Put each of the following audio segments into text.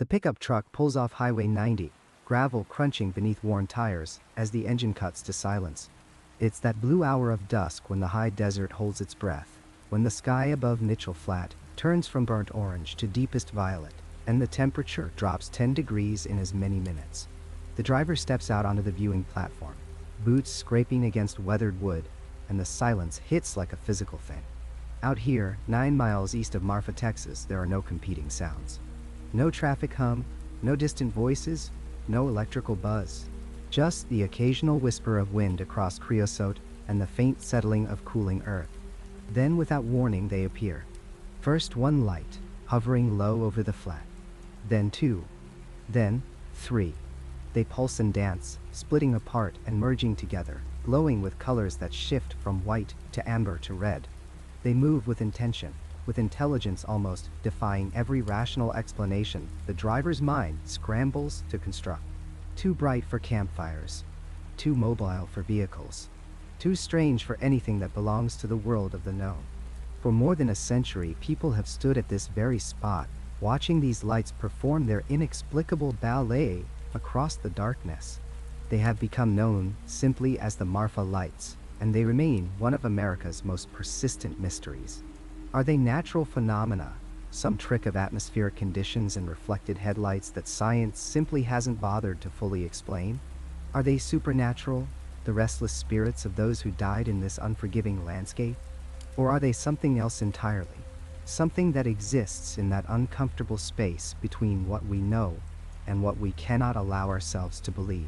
The pickup truck pulls off Highway 90, gravel crunching beneath worn tires as the engine cuts to silence. It's that blue hour of dusk when the high desert holds its breath, when the sky above Mitchell Flat turns from burnt orange to deepest violet, and the temperature drops 10 degrees in as many minutes. The driver steps out onto the viewing platform, boots scraping against weathered wood, and the silence hits like a physical thing. Out here, 9 miles east of Marfa, Texas, there are no competing sounds. No traffic hum, no distant voices, no electrical buzz. Just the occasional whisper of wind across creosote and the faint settling of cooling earth. Then, without warning, they appear. First one light, hovering low over the flat. Then 2. Then 3. They pulse and dance, splitting apart and merging together, glowing with colors that shift from white to amber to red. They move with intention, with intelligence almost, defying every rational explanation the driver's mind scrambles to construct. Too bright for campfires. Too mobile for vehicles. Too strange for anything that belongs to the world of the known. For more than a century, people have stood at this very spot, watching these lights perform their inexplicable ballet across the darkness. They have become known simply as the Marfa Lights, and they remain one of America's most persistent mysteries. Are they natural phenomena, some trick of atmospheric conditions and reflected headlights that science simply hasn't bothered to fully explain? Are they supernatural, the restless spirits of those who died in this unforgiving landscape? Or are they something else entirely? Something that exists in that uncomfortable space between what we know and what we cannot allow ourselves to believe.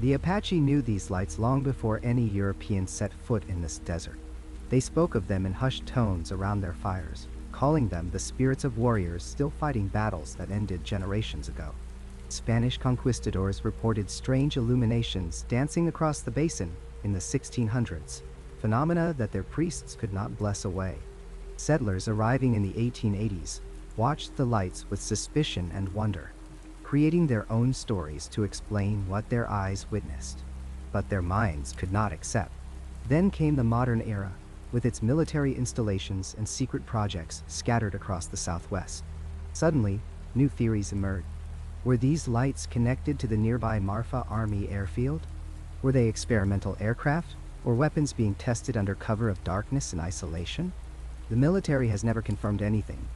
The Apache knew these lights long before any European set foot in this desert. They spoke of them in hushed tones around their fires, calling them the spirits of warriors still fighting battles that ended generations ago. Spanish conquistadors reported strange illuminations dancing across the basin in the 1600s, phenomena that their priests could not bless away. Settlers arriving in the 1880s watched the lights with suspicion and wonder, creating their own stories to explain what their eyes witnessed, but their minds could not accept. Then came the modern era, with its military installations and secret projects scattered across the Southwest. Suddenly, new theories emerged. Were these lights connected to the nearby Marfa Army airfield? Were they experimental aircraft, or weapons being tested under cover of darkness and isolation? The military has never confirmed anything,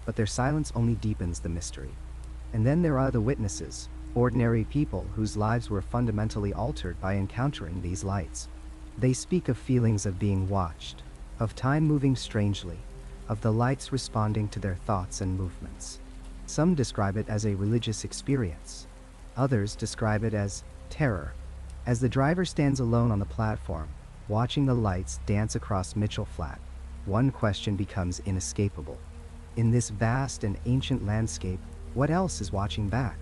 but their silence only deepens the mystery. And then there are the witnesses, ordinary people whose lives were fundamentally altered by encountering these lights. They speak of feelings of being watched, of time moving strangely, of the lights responding to their thoughts and movements. Some describe it as a religious experience. Others describe it as terror. As the driver stands alone on the platform, watching the lights dance across Mitchell Flat, one question becomes inescapable. In this vast and ancient landscape, what else is watching back?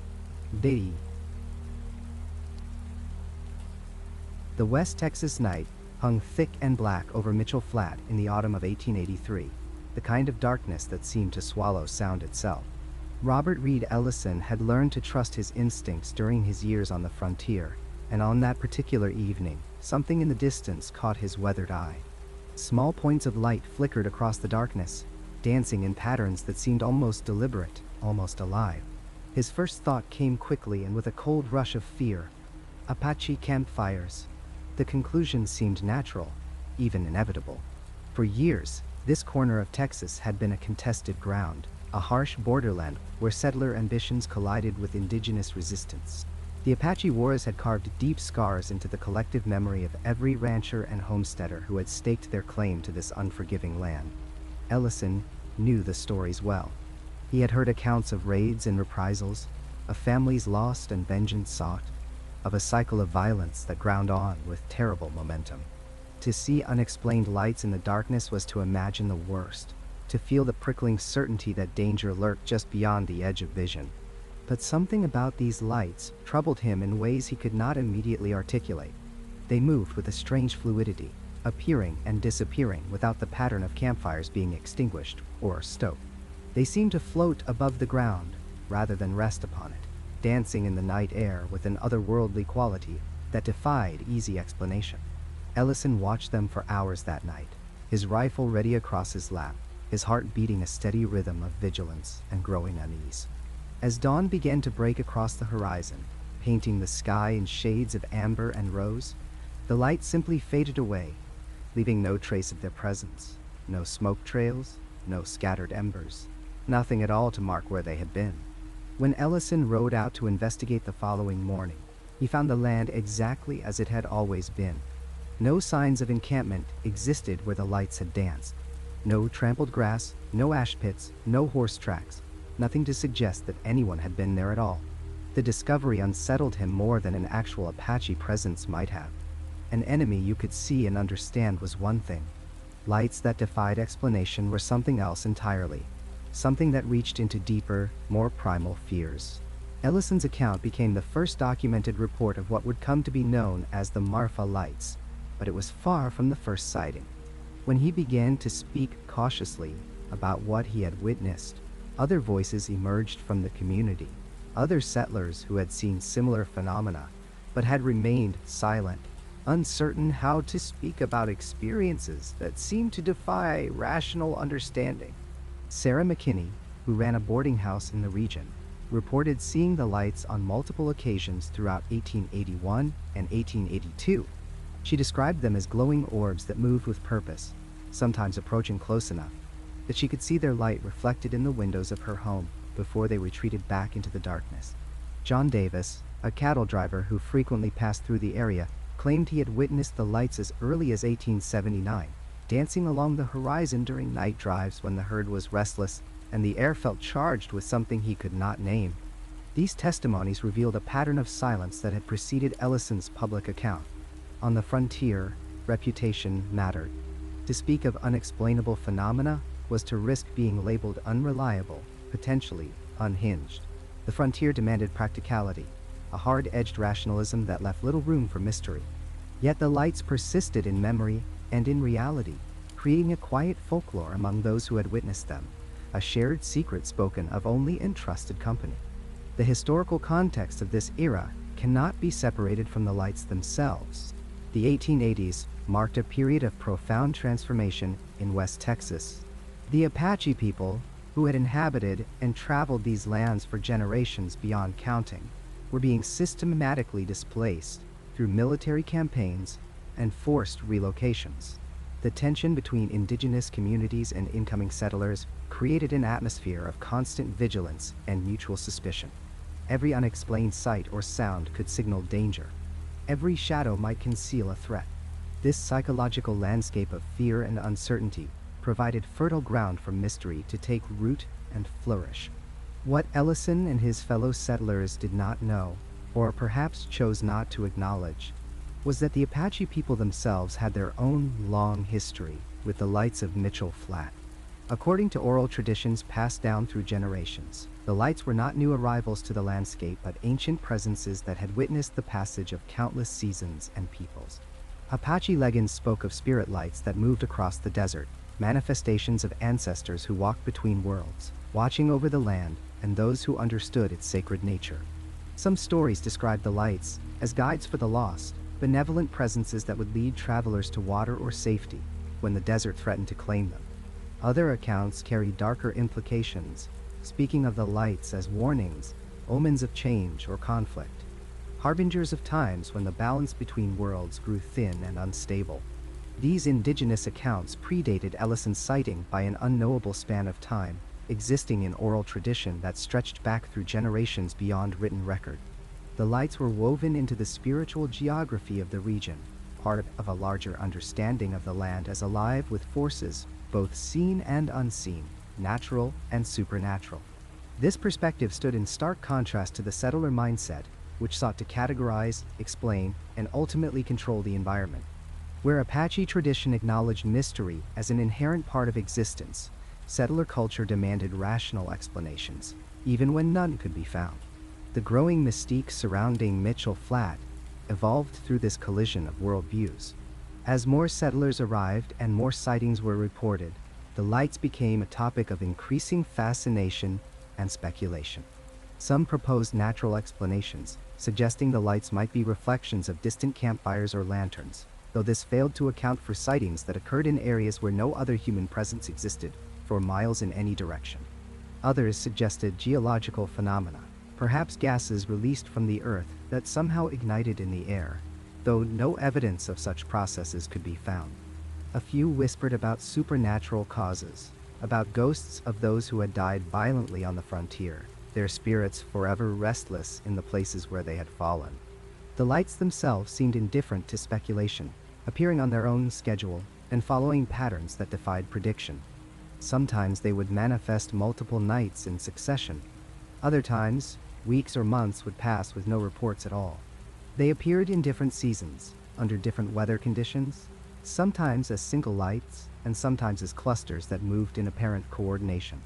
The West Texas night hung thick and black over Mitchell Flat in the autumn of 1883, the kind of darkness that seemed to swallow sound itself. Robert Reed Ellison had learned to trust his instincts during his years on the frontier, and on that particular evening, something in the distance caught his weathered eye. Small points of light flickered across the darkness, dancing in patterns that seemed almost deliberate, almost alive. His first thought came quickly and with a cold rush of fear. Apache campfires. The conclusion seemed natural, even inevitable. For years, this corner of Texas had been a contested ground, a harsh borderland where settler ambitions collided with indigenous resistance. The Apache Wars had carved deep scars into the collective memory of every rancher and homesteader who had staked their claim to this unforgiving land. Ellison knew the stories well. He had heard accounts of raids and reprisals, of families lost and vengeance sought, of a cycle of violence that ground on with terrible momentum. To see unexplained lights in the darkness was to imagine the worst, to feel the prickling certainty that danger lurked just beyond the edge of vision. But something about these lights troubled him in ways he could not immediately articulate. They moved with a strange fluidity, appearing and disappearing without the pattern of campfires being extinguished or stoked. They seemed to float above the ground, rather than rest upon it, dancing in the night air with an otherworldly quality that defied easy explanation. Ellison watched them for hours that night, his rifle ready across his lap, his heart beating a steady rhythm of vigilance and growing unease. As dawn began to break across the horizon, painting the sky in shades of amber and rose, the lights simply faded away, leaving no trace of their presence. No smoke trails, no scattered embers, nothing at all to mark where they had been. When Ellison rode out to investigate the following morning, he found the land exactly as it had always been. No signs of encampment existed where the lights had danced. No trampled grass, no ash pits, no horse tracks, nothing to suggest that anyone had been there at all. The discovery unsettled him more than an actual Apache presence might have. An enemy you could see and understand was one thing. Lights that defied explanation were something else entirely. Something that reached into deeper, more primal fears. Ellison's account became the first documented report of what would come to be known as the Marfa Lights, but it was far from the first sighting. When he began to speak cautiously about what he had witnessed, other voices emerged from the community, other settlers who had seen similar phenomena, but had remained silent, uncertain how to speak about experiences that seemed to defy rational understanding. Sarah McKinney, who ran a boarding house in the region, reported seeing the lights on multiple occasions throughout 1881 and 1882. She described them as glowing orbs that moved with purpose, sometimes approaching close enough that she could see their light reflected in the windows of her home before they retreated back into the darkness. John Davis, a cattle driver who frequently passed through the area, claimed he had witnessed the lights as early as 1879, dancing along the horizon during night drives when the herd was restless and the air felt charged with something he could not name. These testimonies revealed a pattern of silence that had preceded Ellison's public account. On the frontier, reputation mattered. To speak of unexplainable phenomena was to risk being labeled unreliable, potentially unhinged. The frontier demanded practicality, a hard-edged rationalism that left little room for mystery. Yet the lights persisted in memory and in reality, creating a quiet folklore among those who had witnessed them, a shared secret spoken of only in trusted company. The historical context of this era cannot be separated from the lights themselves. The 1880s marked a period of profound transformation in West Texas. The Apache people, who had inhabited and traveled these lands for generations beyond counting, were being systematically displaced through military campaigns and forced relocations. The tension between indigenous communities and incoming settlers created an atmosphere of constant vigilance and mutual suspicion. Every unexplained sight or sound could signal danger. Every shadow might conceal a threat. This psychological landscape of fear and uncertainty provided fertile ground for mystery to take root and flourish. What Ellison and his fellow settlers did not know, or perhaps chose not to acknowledge, was that the Apache people themselves had their own long history with the lights of Mitchell Flat. According to oral traditions passed down through generations, the lights were not new arrivals to the landscape but ancient presences that had witnessed the passage of countless seasons and peoples. Apache legends spoke of spirit lights that moved across the desert, manifestations of ancestors who walked between worlds, watching over the land and those who understood its sacred nature. Some stories described the lights as guides for the lost, benevolent presences that would lead travelers to water or safety when the desert threatened to claim them. Other accounts carried darker implications, speaking of the lights as warnings, omens of change or conflict, harbingers of times when the balance between worlds grew thin and unstable. These indigenous accounts predated Ellison's sighting by an unknowable span of time, existing in oral tradition that stretched back through generations beyond written record. The lights were woven into the spiritual geography of the region, part of a larger understanding of the land as alive with forces both seen and unseen, natural and supernatural. This perspective stood in stark contrast to the settler mindset, which sought to categorize, explain, and ultimately control the environment. Where Apache tradition acknowledged mystery as an inherent part of existence, settler culture demanded rational explanations, even when none could be found. The growing mystique surrounding Mitchell Flat evolved through this collision of worldviews. As more settlers arrived and more sightings were reported, the lights became a topic of increasing fascination and speculation. Some proposed natural explanations, suggesting the lights might be reflections of distant campfires or lanterns, though this failed to account for sightings that occurred in areas where no other human presence existed for miles in any direction. Others suggested geological phenomena, perhaps gases released from the Earth that somehow ignited in the air, though no evidence of such processes could be found. A few whispered about supernatural causes, about ghosts of those who had died violently on the frontier, their spirits forever restless in the places where they had fallen. The lights themselves seemed indifferent to speculation, appearing on their own schedule and following patterns that defied prediction. Sometimes they would manifest multiple nights in succession. Other times, weeks or months would pass with no reports at all. They appeared in different seasons, under different weather conditions, sometimes as single lights and sometimes as clusters that moved in apparent coordination.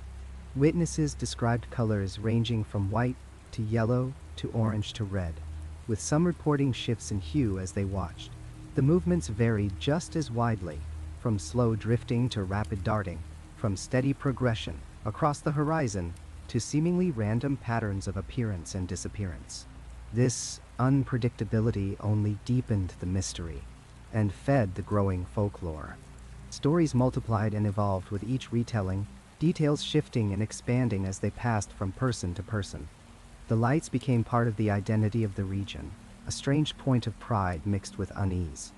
Witnesses described colors ranging from white to yellow to orange to red, with some reporting shifts in hue as they watched. The movements varied just as widely, from slow drifting to rapid darting, from steady progression across the horizon to seemingly random patterns of appearance and disappearance. This unpredictability only deepened the mystery and fed the growing folklore. Stories multiplied and evolved with each retelling, details shifting and expanding as they passed from person to person. The lights became part of the identity of the region, a strange point of pride mixed with unease.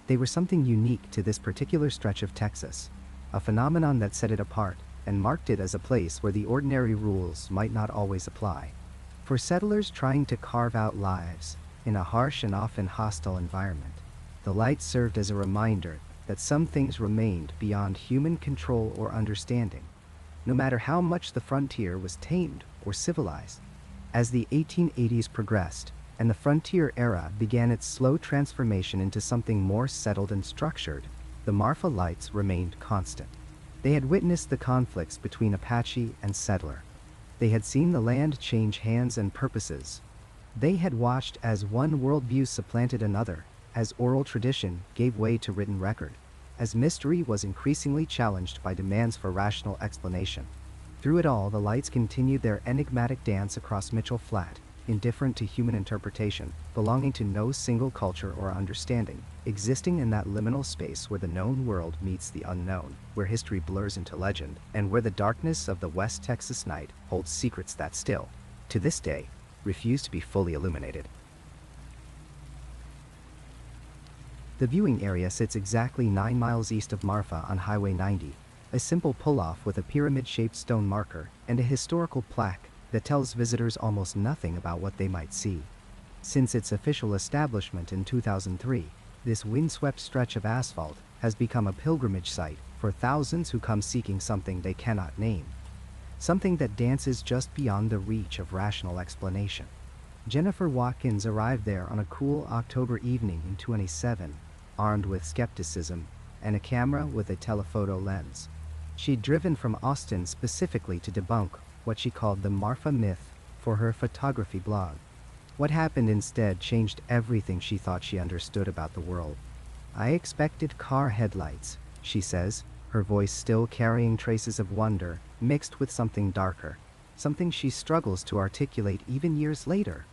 They were something unique to this particular stretch of Texas, a phenomenon that set it apart and marked it as a place where the ordinary rules might not always apply. For settlers trying to carve out lives in a harsh and often hostile environment, the lights served as a reminder that some things remained beyond human control or understanding, no matter how much the frontier was tamed or civilized. As the 1880s progressed, and the frontier era began its slow transformation into something more settled and structured, the Marfa Lights remained constant. They had witnessed the conflicts between Apache and settler. They had seen the land change hands and purposes. They had watched as one worldview supplanted another, as oral tradition gave way to written record, as mystery was increasingly challenged by demands for rational explanation. Through it all, the lights continued their enigmatic dance across Mitchell Flat, indifferent to human interpretation, belonging to no single culture or understanding, existing in that liminal space where the known world meets the unknown, where history blurs into legend, and where the darkness of the West Texas night holds secrets that still, to this day, refuse to be fully illuminated. The viewing area sits exactly 9 miles east of Marfa on Highway 90, a simple pull-off with a pyramid-shaped stone marker and a historical plaque that tells visitors almost nothing about what they might see. Since its official establishment in 2003, this windswept stretch of asphalt has become a pilgrimage site for thousands who come seeking something they cannot name, something that dances just beyond the reach of rational explanation. Jennifer Watkins arrived there on a cool October evening in 2007, armed with skepticism and a camera with a telephoto lens. She'd driven from Austin specifically to debunk what she called the Marfa myth for her photography blog. What happened instead changed everything she thought she understood about the world. "I expected car headlights," she says, her voice still carrying traces of wonder mixed with something darker, something she struggles to articulate even years later.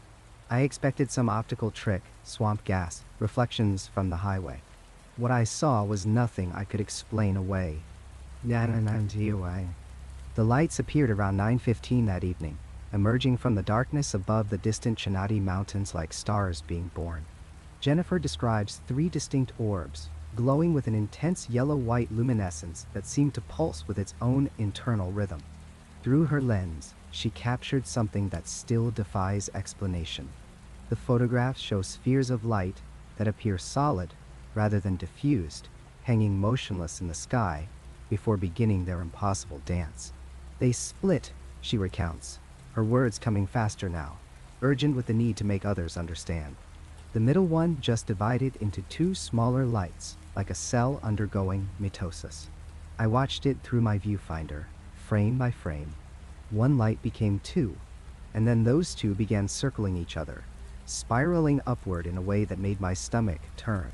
"I expected some optical trick, swamp gas, reflections from the highway. What I saw was nothing I could explain away." The lights appeared around 9:15 that evening, emerging from the darkness above the distant Chinati Mountains like stars being born. Jennifer describes 3 distinct orbs, glowing with an intense yellow-white luminescence that seemed to pulse with its own internal rhythm. Through her lens, she captured something that still defies explanation. The photographs show spheres of light that appear solid rather than diffused, hanging motionless in the sky before beginning their impossible dance. "They split," she recounts, her words coming faster now, urgent with the need to make others understand. "The middle one just divided into 2 smaller lights, like a cell undergoing mitosis. I watched it through my viewfinder, frame by frame. One light became 2, and then those 2 began circling each other, spiraling upward in a way that made my stomach turn."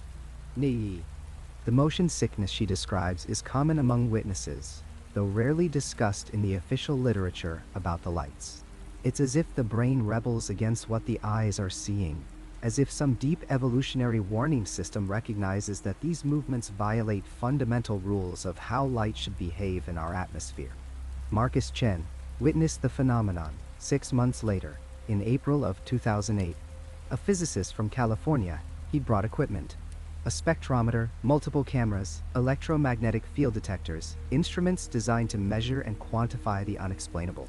The motion sickness she describes is common among witnesses, though rarely discussed in the official literature about the lights. It's as if the brain rebels against what the eyes are seeing, as if some deep evolutionary warning system recognizes that these movements violate fundamental rules of how light should behave in our atmosphere. Marcus Chen, witnessed the phenomenon 6 months later, in April of 2008. A physicist from California, he'd brought equipment. A spectrometer, multiple cameras, electromagnetic field detectors, instruments designed to measure and quantify the unexplainable.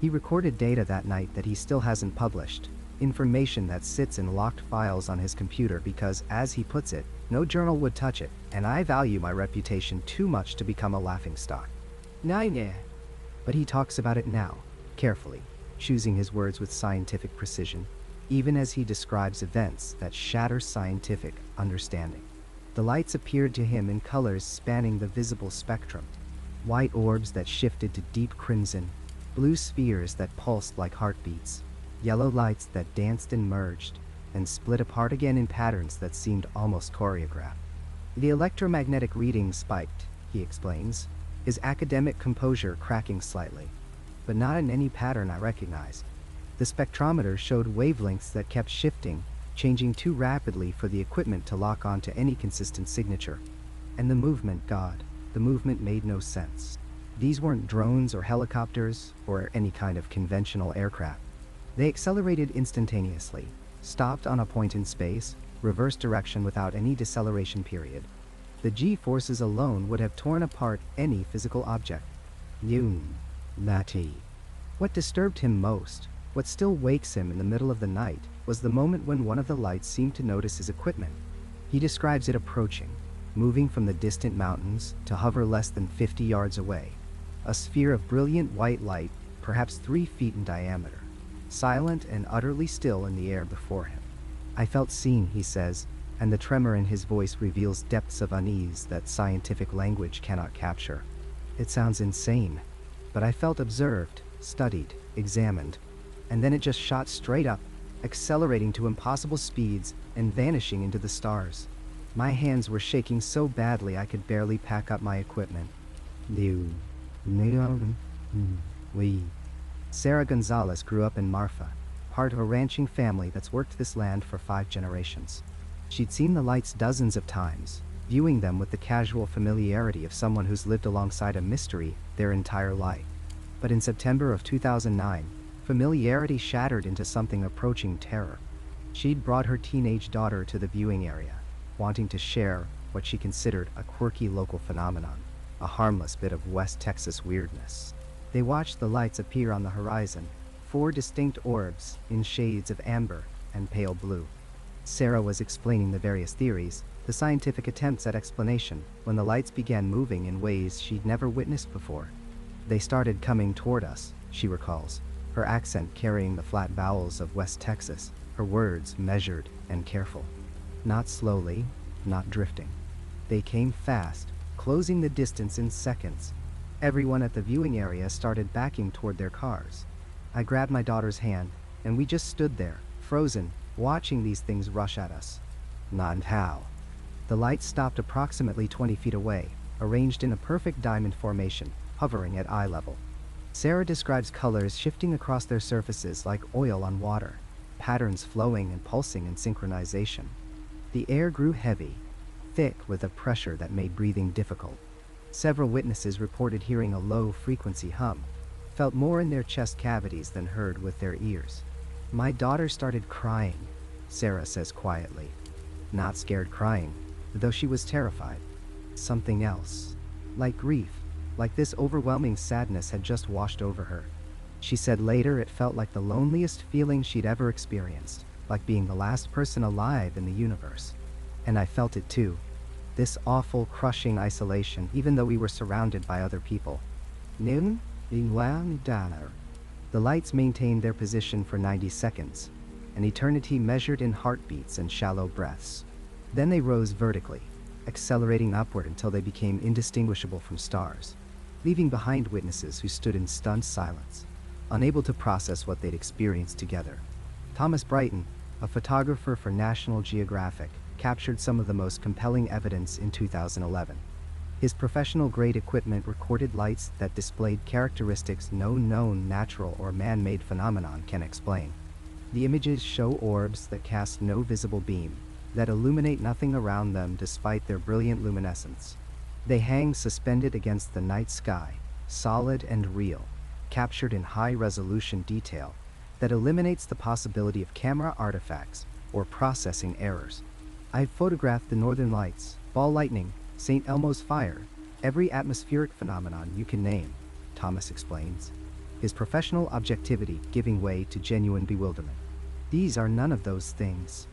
He recorded data that night that he still hasn't published, information that sits in locked files on his computer because, as he puts it, no journal would touch it, and I value my reputation too much to become a laughingstock. Nine. But he talks about it now, carefully, choosing his words with scientific precision, even as he describes events that shatter scientific understanding. The lights appeared to him in colors spanning the visible spectrum. White orbs that shifted to deep crimson, blue spheres that pulsed like heartbeats, yellow lights that danced and merged, and split apart again in patterns that seemed almost choreographed. The electromagnetic reading spiked, he explains, his academic composure cracking slightly, but not in any pattern I recognized. The spectrometer showed wavelengths that kept shifting, changing too rapidly for the equipment to lock on to any consistent signature. And the movement, God, the movement made no sense. These weren't drones or helicopters or any kind of conventional aircraft. They accelerated instantaneously, stopped on a point in space, reversed direction without any deceleration period. The G-forces alone would have torn apart any physical object. Nati. What disturbed him most, what still wakes him in the middle of the night, was the moment when one of the lights seemed to notice his equipment. He describes it approaching, moving from the distant mountains to hover less than 50 yards away. A sphere of brilliant white light, perhaps 3 feet in diameter, silent and utterly still in the air before him. I felt seen, he says, and the tremor in his voice reveals depths of unease that scientific language cannot capture. It sounds insane, but I felt observed, studied, examined, and then it just shot straight up, accelerating to impossible speeds and vanishing into the stars. My hands were shaking so badly I could barely pack up my equipment. Sarah Gonzalez grew up in Marfa, part of a ranching family that's worked this land for 5 generations. She'd seen the lights dozens of times, viewing them with the casual familiarity of someone who's lived alongside a mystery their entire life. But in September of 2009, familiarity shattered into something approaching terror. She'd brought her teenage daughter to the viewing area, wanting to share what she considered a quirky local phenomenon, a harmless bit of West Texas weirdness. They watched the lights appear on the horizon, 4 distinct orbs in shades of amber and pale blue. Sarah was explaining the various theories, the scientific attempts at explanation, when the lights began moving in ways she'd never witnessed before. They started coming toward us, she recalls, her accent carrying the flat vowels of West Texas, her words measured and careful. Not slowly, not drifting. They came fast, closing the distance in seconds. Everyone at the viewing area started backing toward their cars. I grabbed my daughter's hand, and we just stood there, frozen, watching these things rush at us. Not how. The lights stopped approximately 20 feet away, arranged in a perfect diamond formation, hovering at eye level. Sarah describes colors shifting across their surfaces like oil on water, patterns flowing and pulsing in synchronization. The air grew heavy, thick with a pressure that made breathing difficult. Several witnesses reported hearing a low-frequency hum, felt more in their chest cavities than heard with their ears. My daughter started crying, Sarah says quietly. Not scared crying, though she was terrified. Something else. Like grief, like this overwhelming sadness had just washed over her. She said later it felt like the loneliest feeling she'd ever experienced, like being the last person alive in the universe. And I felt it too. This awful, crushing isolation, even though we were surrounded by other people. The lights maintained their position for 90 seconds, an eternity measured in heartbeats and shallow breaths. Then they rose vertically, accelerating upward until they became indistinguishable from stars, leaving behind witnesses who stood in stunned silence, unable to process what they'd experienced together. Thomas Brighton, a photographer for National Geographic, captured some of the most compelling evidence in 2011. His professional-grade equipment recorded lights that displayed characteristics no known natural or man-made phenomenon can explain. The images show orbs that cast no visible beam, that illuminate nothing around them despite their brilliant luminescence. They hang suspended against the night sky, solid and real, captured in high-resolution detail, that eliminates the possibility of camera artifacts or processing errors. I've photographed the Northern Lights, ball lightning, St. Elmo's fire, every atmospheric phenomenon you can name, Thomas explains, his professional objectivity giving way to genuine bewilderment. These are none of those things.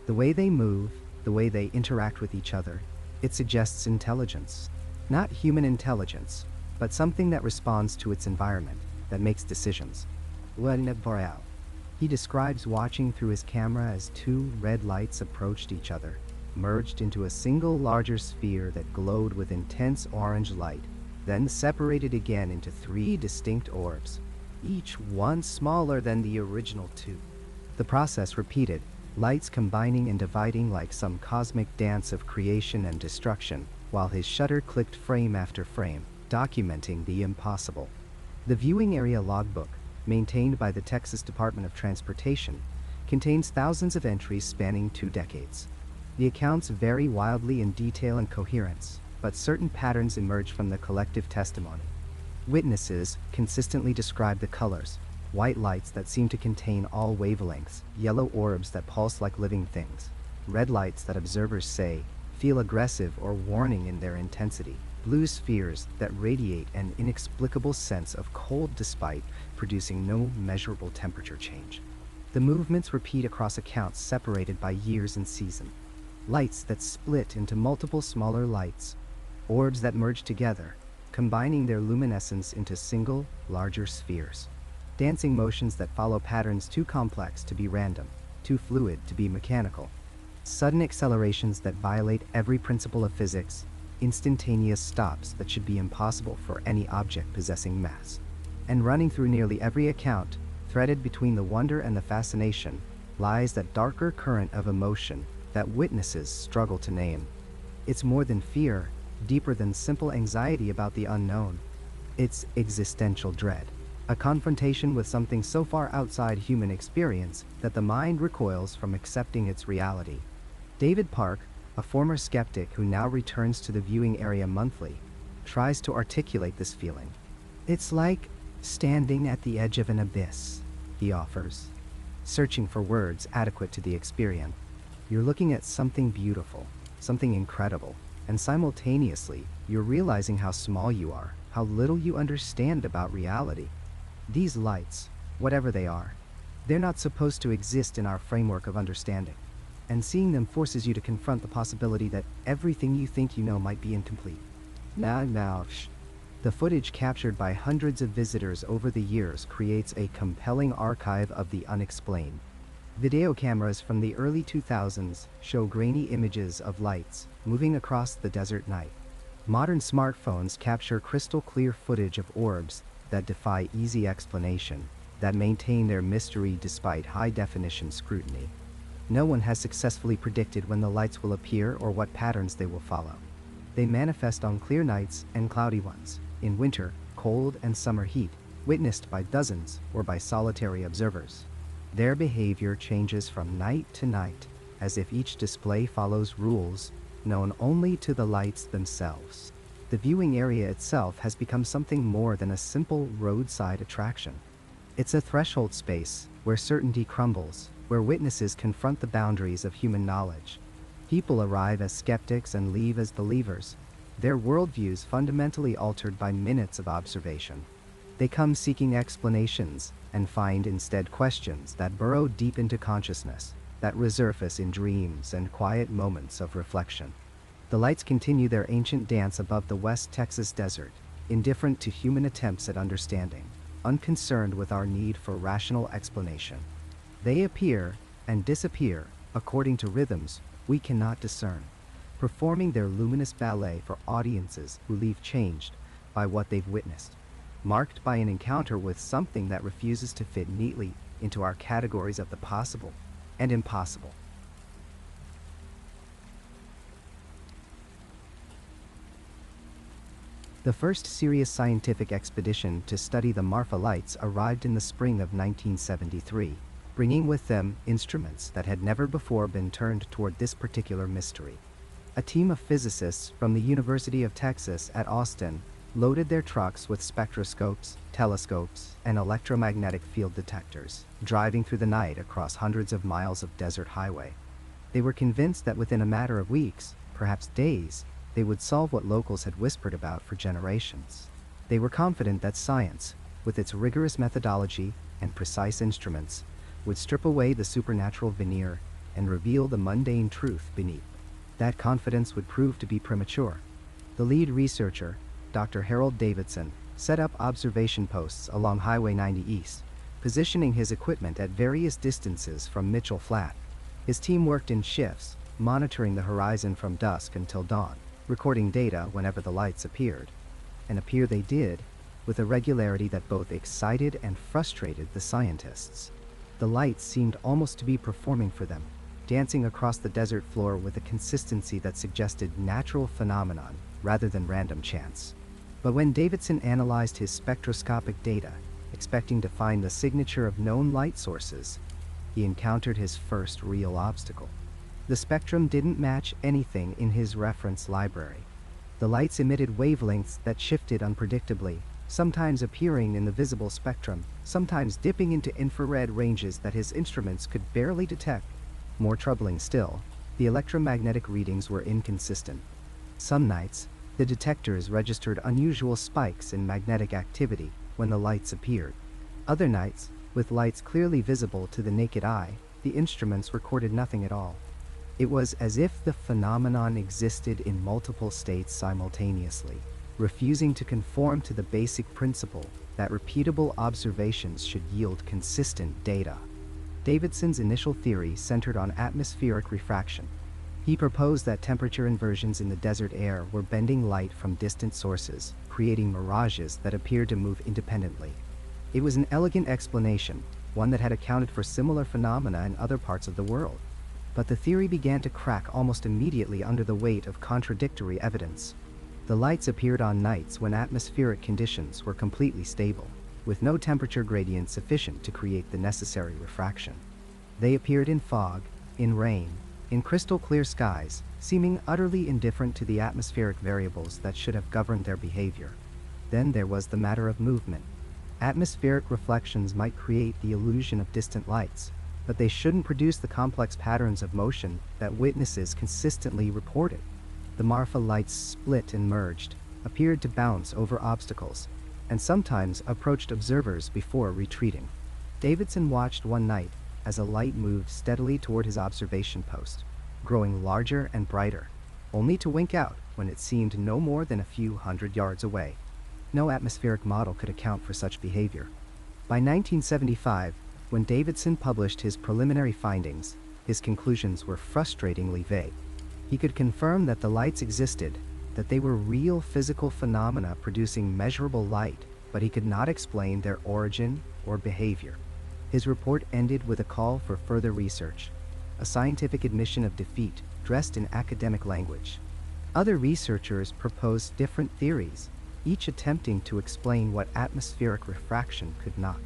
The way they move, the way they interact with each other, it suggests intelligence. Not human intelligence, but something that responds to its environment, that makes decisions. He describes watching through his camera as two red lights approached each other, merged into a single larger sphere that glowed with intense orange light, then separated again into three distinct orbs, each one smaller than the original two. The process repeated, lights combining and dividing like some cosmic dance of creation and destruction, while his shutter clicked frame after frame, documenting the impossible. The viewing area logbook, maintained by the Texas Department of Transportation, contains thousands of entries spanning 2 decades. The accounts vary wildly in detail and coherence, but certain patterns emerge from the collective testimony. Witnesses consistently describe the colors: white lights that seem to contain all wavelengths, yellow orbs that pulse like living things, red lights that observers say feel aggressive or warning in their intensity, blue spheres that radiate an inexplicable sense of cold despite producing no measurable temperature change. The movements repeat across accounts separated by years and season. Lights that split into multiple smaller lights, orbs that merge together, combining their luminescence into single, larger spheres. Dancing motions that follow patterns too complex to be random, too fluid to be mechanical. Sudden accelerations that violate every principle of physics, instantaneous stops that should be impossible for any object possessing mass. And running through nearly every account, threaded between the wonder and the fascination, lies that darker current of emotion that witnesses struggle to name. It's more than fear, deeper than simple anxiety about the unknown. It's existential dread, a confrontation with something so far outside human experience that the mind recoils from accepting its reality. David Park, a former skeptic who now returns to the viewing area monthly, tries to articulate this feeling. It's like standing at the edge of an abyss, he offers, searching for words adequate to the experience. You're looking at something beautiful, something incredible, and simultaneously, you're realizing how small you are, how little you understand about reality. These lights, whatever they are, they're not supposed to exist in our framework of understanding. And seeing them forces you to confront the possibility that everything you think you know might be incomplete. The footage captured by hundreds of visitors over the years creates a compelling archive of the unexplained. Video cameras from the early 2000s show grainy images of lights moving across the desert night. Modern smartphones capture crystal clear footage of orbs that defy easy explanation, that maintain their mystery despite high-definition scrutiny. No one has successfully predicted when the lights will appear or what patterns they will follow. They manifest on clear nights and cloudy ones, in winter, cold, and summer heat, witnessed by dozens or by solitary observers. Their behavior changes from night to night, as if each display follows rules known only to the lights themselves. The viewing area itself has become something more than a simple roadside attraction. It's a threshold space where certainty crumbles, where witnesses confront the boundaries of human knowledge. People arrive as skeptics and leave as believers, their worldviews fundamentally altered by minutes of observation. They come seeking explanations and find instead questions that burrow deep into consciousness, that resurface in dreams and quiet moments of reflection. The lights continue their ancient dance above the West Texas desert, indifferent to human attempts at understanding, unconcerned with our need for rational explanation. They appear and disappear according to rhythms we cannot discern, performing their luminous ballet for audiences who leave changed by what they've witnessed, marked by an encounter with something that refuses to fit neatly into our categories of the possible and impossible. The first serious scientific expedition to study the Marfa Lights arrived in the spring of 1973, bringing with them instruments that had never before been turned toward this particular mystery. A team of physicists from the University of Texas at Austin loaded their trucks with spectroscopes, telescopes, and electromagnetic field detectors, driving through the night across hundreds of miles of desert highway. They were convinced that within a matter of weeks, perhaps days, they would solve what locals had whispered about for generations. They were confident that science, with its rigorous methodology and precise instruments, would strip away the supernatural veneer and reveal the mundane truth beneath. That confidence would prove to be premature. The lead researcher, Dr. Harold Davidson, set up observation posts along Highway 90 East, positioning his equipment at various distances from Mitchell Flat. His team worked in shifts, monitoring the horizon from dusk until dawn, recording data whenever the lights appeared. And appear they did, with a regularity that both excited and frustrated the scientists. The lights seemed almost to be performing for them, dancing across the desert floor with a consistency that suggested natural phenomenon rather than random chance. But when Davidson analyzed his spectroscopic data, expecting to find the signature of known light sources, he encountered his first real obstacle. The spectrum didn't match anything in his reference library. The lights emitted wavelengths that shifted unpredictably, sometimes appearing in the visible spectrum, sometimes dipping into infrared ranges that his instruments could barely detect. More troubling still, the electromagnetic readings were inconsistent. Some nights, the detectors registered unusual spikes in magnetic activity when the lights appeared. Other nights, with lights clearly visible to the naked eye, the instruments recorded nothing at all. It was as if the phenomenon existed in multiple states simultaneously, refusing to conform to the basic principle that repeatable observations should yield consistent data. Davidson's initial theory centered on atmospheric refraction. He proposed that temperature inversions in the desert air were bending light from distant sources, creating mirages that appeared to move independently. It was an elegant explanation, one that had accounted for similar phenomena in other parts of the world. But the theory began to crack almost immediately under the weight of contradictory evidence. The lights appeared on nights when atmospheric conditions were completely stable, with no temperature gradient sufficient to create the necessary refraction. They appeared in fog, in rain, in crystal clear skies, seeming utterly indifferent to the atmospheric variables that should have governed their behavior. Then there was the matter of movement. Atmospheric reflections might create the illusion of distant lights, but they shouldn't produce the complex patterns of motion that witnesses consistently reported. The Marfa Lights split and merged, appeared to bounce over obstacles, and sometimes approached observers before retreating. Davidson watched one night as a light moved steadily toward his observation post, growing larger and brighter, only to wink out when it seemed no more than a few hundred yards away. No atmospheric model could account for such behavior. By 1975, when Davidson published his preliminary findings, his conclusions were frustratingly vague. He could confirm that the lights existed, that they were real physical phenomena producing measurable light, but he could not explain their origin or behavior. His report ended with a call for further research, a scientific admission of defeat dressed in academic language. Other researchers proposed different theories, each attempting to explain what atmospheric refraction could not.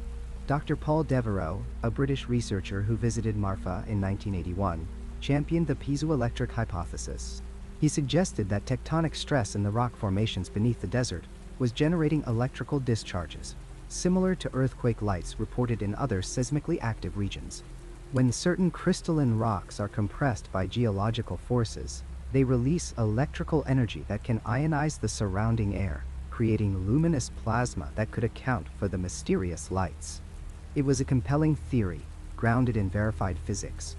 Dr. Paul Devereux, a British researcher who visited Marfa in 1981, championed the piezoelectric hypothesis. He suggested that tectonic stress in the rock formations beneath the desert was generating electrical discharges, similar to earthquake lights reported in other seismically active regions. When certain crystalline rocks are compressed by geological forces, they release electrical energy that can ionize the surrounding air, creating luminous plasma that could account for the mysterious lights. It was a compelling theory, grounded in verified physics.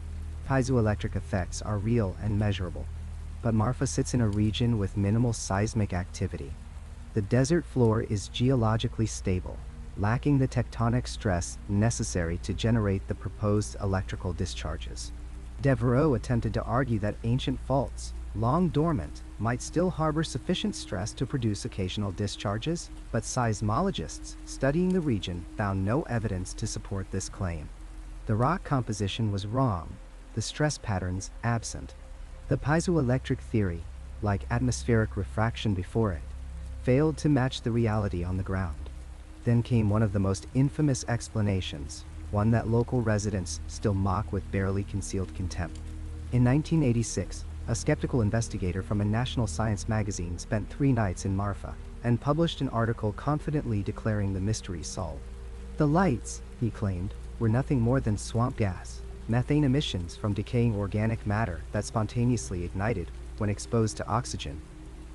Piezoelectric effects are real and measurable, but Marfa sits in a region with minimal seismic activity. The desert floor is geologically stable, lacking the tectonic stress necessary to generate the proposed electrical discharges. Devereux attempted to argue that ancient faults, long dormant, might still harbor sufficient stress to produce occasional discharges, but seismologists studying the region found no evidence to support this claim. The rock composition was wrong, the stress patterns absent. The piezoelectric theory, like atmospheric refraction before it, failed to match the reality on the ground. Then came one of the most infamous explanations, one that local residents still mock with barely concealed contempt. In 1986, a skeptical investigator from a national science magazine spent 3 nights in Marfa. and published an article confidently declaring the mystery solved. The lights, he claimed, were nothing more than swamp gas, methane emissions from decaying organic matter that spontaneously ignited when exposed to oxygen.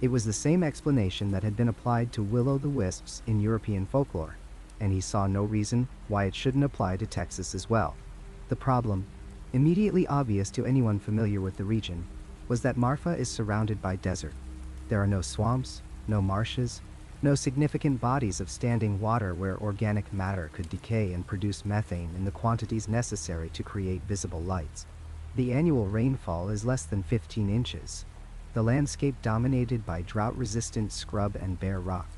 It was the same explanation that had been applied to will-o'-the-wisps in European folklore, and he saw no reason why it shouldn't apply to Texas as well. The problem, immediately obvious to anyone familiar with the region, was that Marfa is surrounded by desert. There are no swamps, no marshes, no significant bodies of standing water where organic matter could decay and produce methane in the quantities necessary to create visible lights. The annual rainfall is less than 15 inches. The landscape dominated by drought-resistant scrub and bare rock.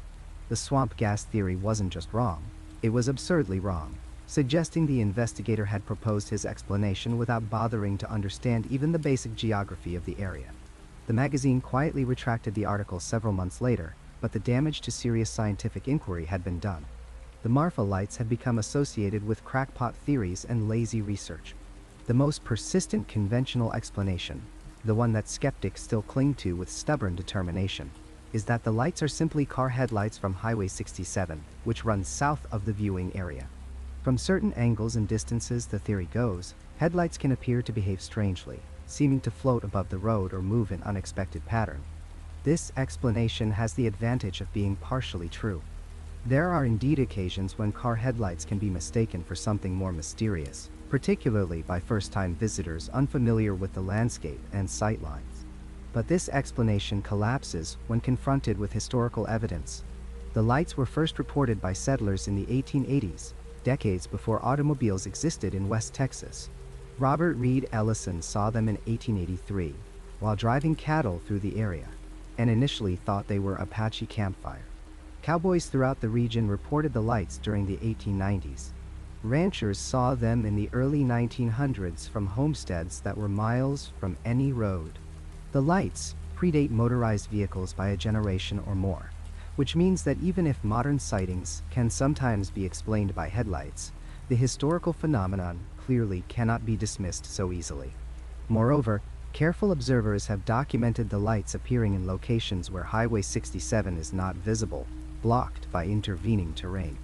The swamp gas theory wasn't just wrong, it was absurdly wrong, suggesting the investigator had proposed his explanation without bothering to understand even the basic geography of the area. The magazine quietly retracted the article several months later, but the damage to serious scientific inquiry had been done. The Marfa Lights had become associated with crackpot theories and lazy research. The most persistent conventional explanation, the one that skeptics still cling to with stubborn determination, is that the lights are simply car headlights from Highway 67, which runs south of the viewing area. From certain angles and distances, the theory goes, headlights can appear to behave strangely, seeming to float above the road or move in unexpected pattern. This explanation has the advantage of being partially true. There are indeed occasions when car headlights can be mistaken for something more mysterious, particularly by first-time visitors unfamiliar with the landscape and sightlines. But this explanation collapses when confronted with historical evidence. The lights were first reported by settlers in the 1880s, decades before automobiles existed in West Texas. Robert Reed Ellison saw them in 1883, while driving cattle through the area, and initially thought they were Apache campfire. Cowboys throughout the region reported the lights during the 1890s. Ranchers saw them in the early 1900s from homesteads that were miles from any road. The lights predate motorized vehicles by a generation or more, which means that even if modern sightings can sometimes be explained by headlights, the historical phenomenon clearly cannot be dismissed so easily. Moreover, careful observers have documented the lights appearing in locations where Highway 67 is not visible, blocked by intervening terrain.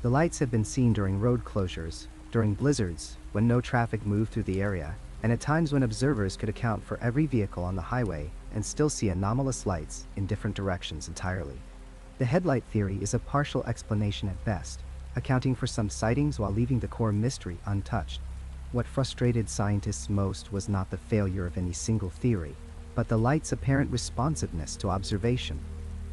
The lights have been seen during road closures, during blizzards, when no traffic moved through the area, and at times when observers could account for every vehicle on the highway and still see anomalous lights in different directions entirely. The headlight theory is a partial explanation at best, accounting for some sightings while leaving the core mystery untouched. What frustrated scientists most was not the failure of any single theory, but the light's apparent responsiveness to observation.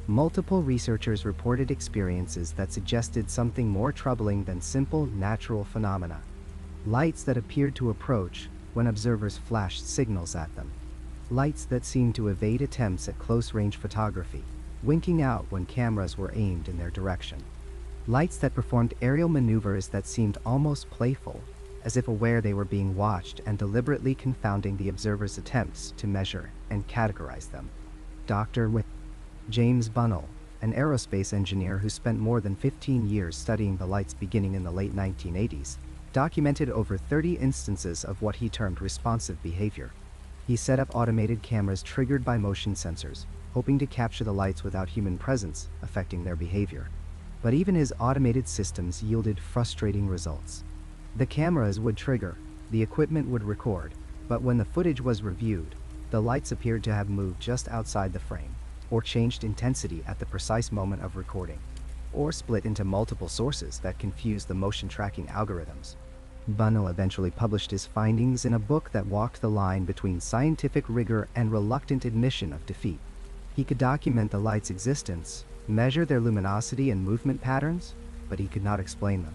Multiple researchers reported experiences that suggested something more troubling than simple natural phenomena. Lights that appeared to approach when observers flashed signals at them. Lights that seemed to evade attempts at close-range photography, winking out when cameras were aimed in their direction. Lights that performed aerial maneuvers that seemed almost playful, as if aware they were being watched and deliberately confounding the observer's attempts to measure and categorize them. Dr. James Bunnell, an aerospace engineer who spent more than 15 years studying the lights beginning in the late 1980s, documented over 30 instances of what he termed responsive behavior. He set up automated cameras triggered by motion sensors, hoping to capture the lights without human presence affecting their behavior. But even his automated systems yielded frustrating results. The cameras would trigger, the equipment would record, but when the footage was reviewed, the lights appeared to have moved just outside the frame, or changed intensity at the precise moment of recording, or split into multiple sources that confused the motion tracking algorithms. Bunnell eventually published his findings in a book that walked the line between scientific rigor and reluctant admission of defeat. He could document the lights' existence, measure their luminosity and movement patterns, but he could not explain them.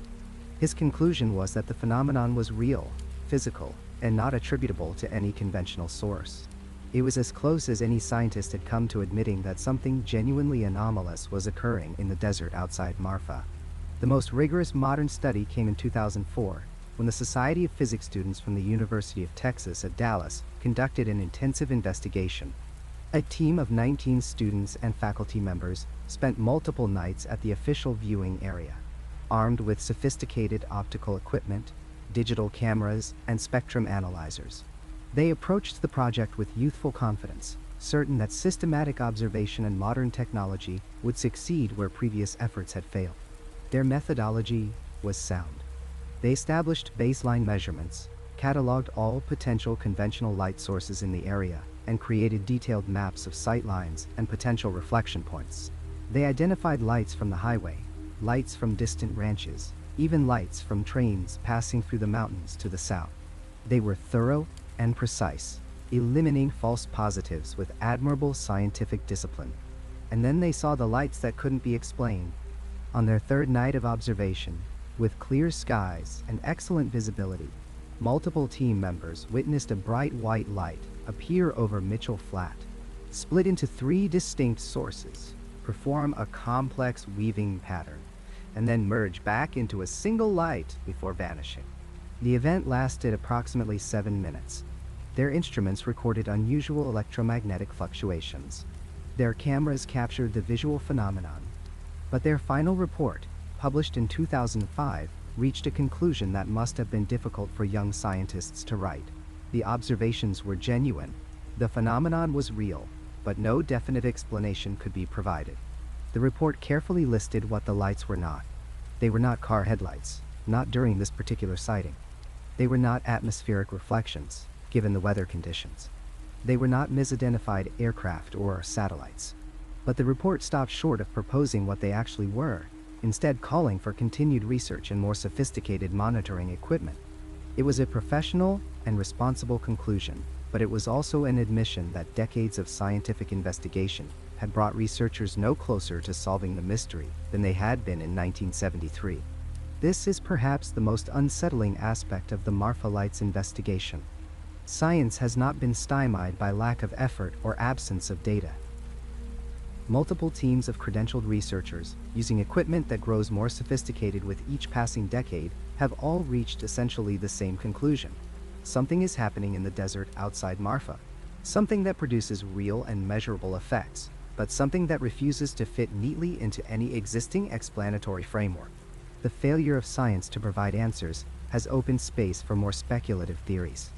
His conclusion was that the phenomenon was real, physical, and not attributable to any conventional source. It was as close as any scientist had come to admitting that something genuinely anomalous was occurring in the desert outside Marfa. The most rigorous modern study came in 2004, when the Society of Physics students from the University of Texas at Dallas conducted an intensive investigation. A team of 19 students and faculty members spent multiple nights at the official viewing area, armed with sophisticated optical equipment, digital cameras, and spectrum analyzers. They approached the project with youthful confidence, certain that systematic observation and modern technology would succeed where previous efforts had failed. Their methodology was sound. They established baseline measurements, cataloged all potential conventional light sources in the area, and created detailed maps of sight lines and potential reflection points. They identified lights from the highway, lights from distant ranches, even lights from trains passing through the mountains to the south. They were thorough and precise, eliminating false positives with admirable scientific discipline. And then they saw the lights that couldn't be explained. On their third night of observation, with clear skies and excellent visibility, multiple team members witnessed a bright white light appear over Mitchell Flat, split into three distinct sources, perform a complex weaving pattern, and then merge back into a single light before vanishing. The event lasted approximately 7 minutes. Their instruments recorded unusual electromagnetic fluctuations. Their cameras captured the visual phenomenon. But their final report, published in 2005, reached a conclusion that must have been difficult for young scientists to write. The observations were genuine. The phenomenon was real, but no definite explanation could be provided. The report carefully listed what the lights were not. They were not car headlights, not during this particular sighting. They were not atmospheric reflections, given the weather conditions. They were not misidentified aircraft or satellites. But the report stopped short of proposing what they actually were, instead calling for continued research and more sophisticated monitoring equipment. It was a professional and responsible conclusion, but it was also an admission that decades of scientific investigation had brought researchers no closer to solving the mystery than they had been in 1973. This is perhaps the most unsettling aspect of the Marfa Lights investigation. Science has not been stymied by lack of effort or absence of data. Multiple teams of credentialed researchers, using equipment that grows more sophisticated with each passing decade, have all reached essentially the same conclusion. Something is happening in the desert outside Marfa. Something that produces real and measurable effects, but something that refuses to fit neatly into any existing explanatory framework. The failure of science to provide answers has opened space for more speculative theories.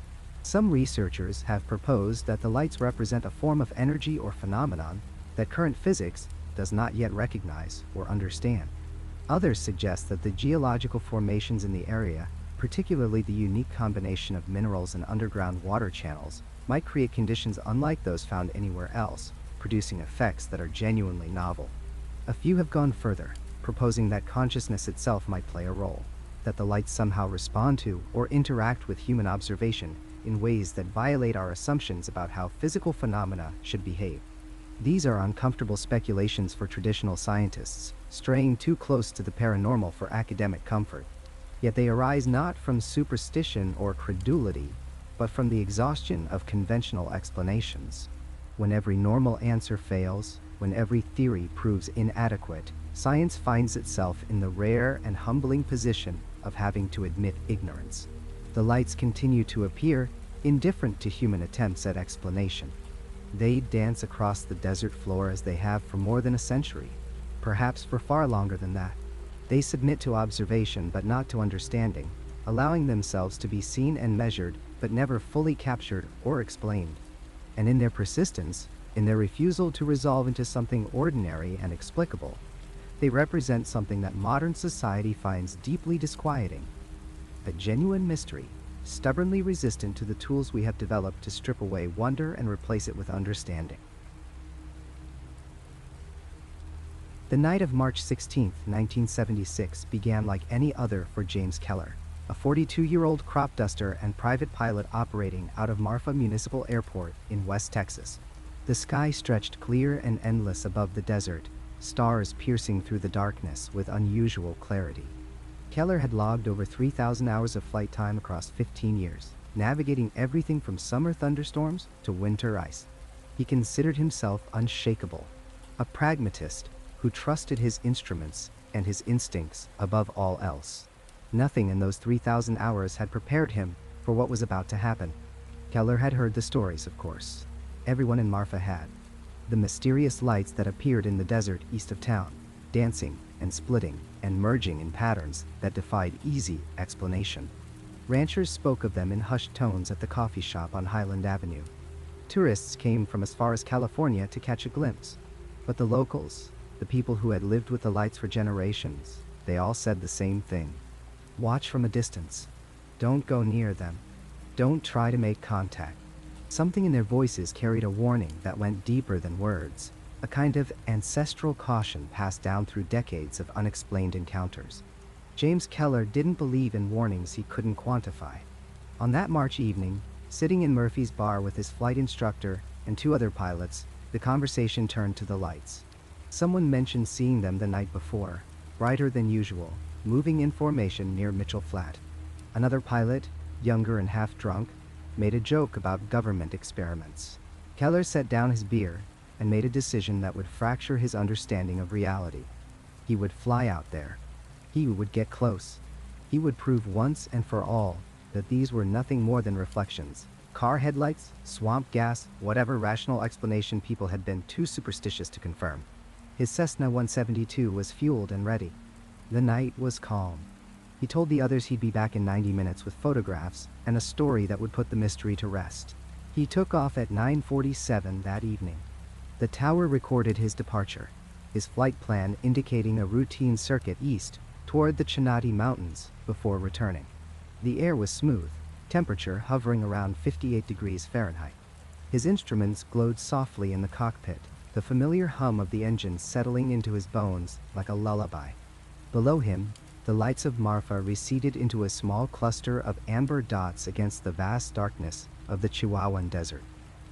Some researchers have proposed that the lights represent a form of energy or phenomenon that current physics does not yet recognize or understand. Others suggest that the geological formations in the area, particularly the unique combination of minerals and underground water channels, might create conditions unlike those found anywhere else, producing effects that are genuinely novel. A few have gone further, proposing that consciousness itself might play a role, that the lights somehow respond to or interact with human observation in ways that violate our assumptions about how physical phenomena should behave. These are uncomfortable speculations for traditional scientists, straying too close to the paranormal for academic comfort. Yet they arise not from superstition or credulity, but from the exhaustion of conventional explanations. When every normal answer fails, when every theory proves inadequate, science finds itself in the rare and humbling position of having to admit ignorance. The lights continue to appear, indifferent to human attempts at explanation. They dance across the desert floor as they have for more than a century, perhaps for far longer than that. They submit to observation but not to understanding, allowing themselves to be seen and measured but never fully captured or explained. And in their persistence, in their refusal to resolve into something ordinary and explicable, they represent something that modern society finds deeply disquieting. A genuine mystery, stubbornly resistant to the tools we have developed to strip away wonder and replace it with understanding. The night of March 16, 1976 began like any other for James Keller, a 42-year-old crop duster and private pilot operating out of Marfa Municipal Airport in West Texas. The sky stretched clear and endless above the desert, stars piercing through the darkness with unusual clarity. Keller had logged over 3,000 hours of flight time across 15 years, navigating everything from summer thunderstorms to winter ice. He considered himself unshakable, a pragmatist who trusted his instruments and his instincts above all else. Nothing in those 3,000 hours had prepared him for what was about to happen. Keller had heard the stories, of course. Everyone in Marfa had. The mysterious lights that appeared in the desert east of town, dancing and splitting and merging in patterns that defied easy explanation. Ranchers spoke of them in hushed tones at the coffee shop on Highland Avenue. Tourists came from as far as California to catch a glimpse. But the locals, the people who had lived with the lights for generations, they all said the same thing. Watch from a distance. Don't go near them. Don't try to make contact. Something in their voices carried a warning that went deeper than words, a kind of ancestral caution passed down through decades of unexplained encounters. James Keller didn't believe in warnings he couldn't quantify. On that March evening, sitting in Murphy's bar with his flight instructor and two other pilots, the conversation turned to the lights. Someone mentioned seeing them the night before, brighter than usual, moving in formation near Mitchell Flat. Another pilot, younger and half drunk, made a joke about government experiments. Keller set down his beer and made a decision that would fracture his understanding of reality. He would fly out there. He would get close. He would prove once and for all that these were nothing more than reflections. Car headlights, swamp gas, whatever rational explanation people had been too superstitious to confirm. His Cessna 172 was fueled and ready. The night was calm. He told the others he'd be back in 90 minutes with photographs and a story that would put the mystery to rest. He took off at 9:47 that evening. The tower recorded his departure, his flight plan indicating a routine circuit east toward the Chinati Mountains before returning. The air was smooth, temperature hovering around 58 degrees Fahrenheit. His instruments glowed softly in the cockpit, the familiar hum of the engine settling into his bones like a lullaby. Below him, the lights of Marfa receded into a small cluster of amber dots against the vast darkness of the Chihuahuan Desert.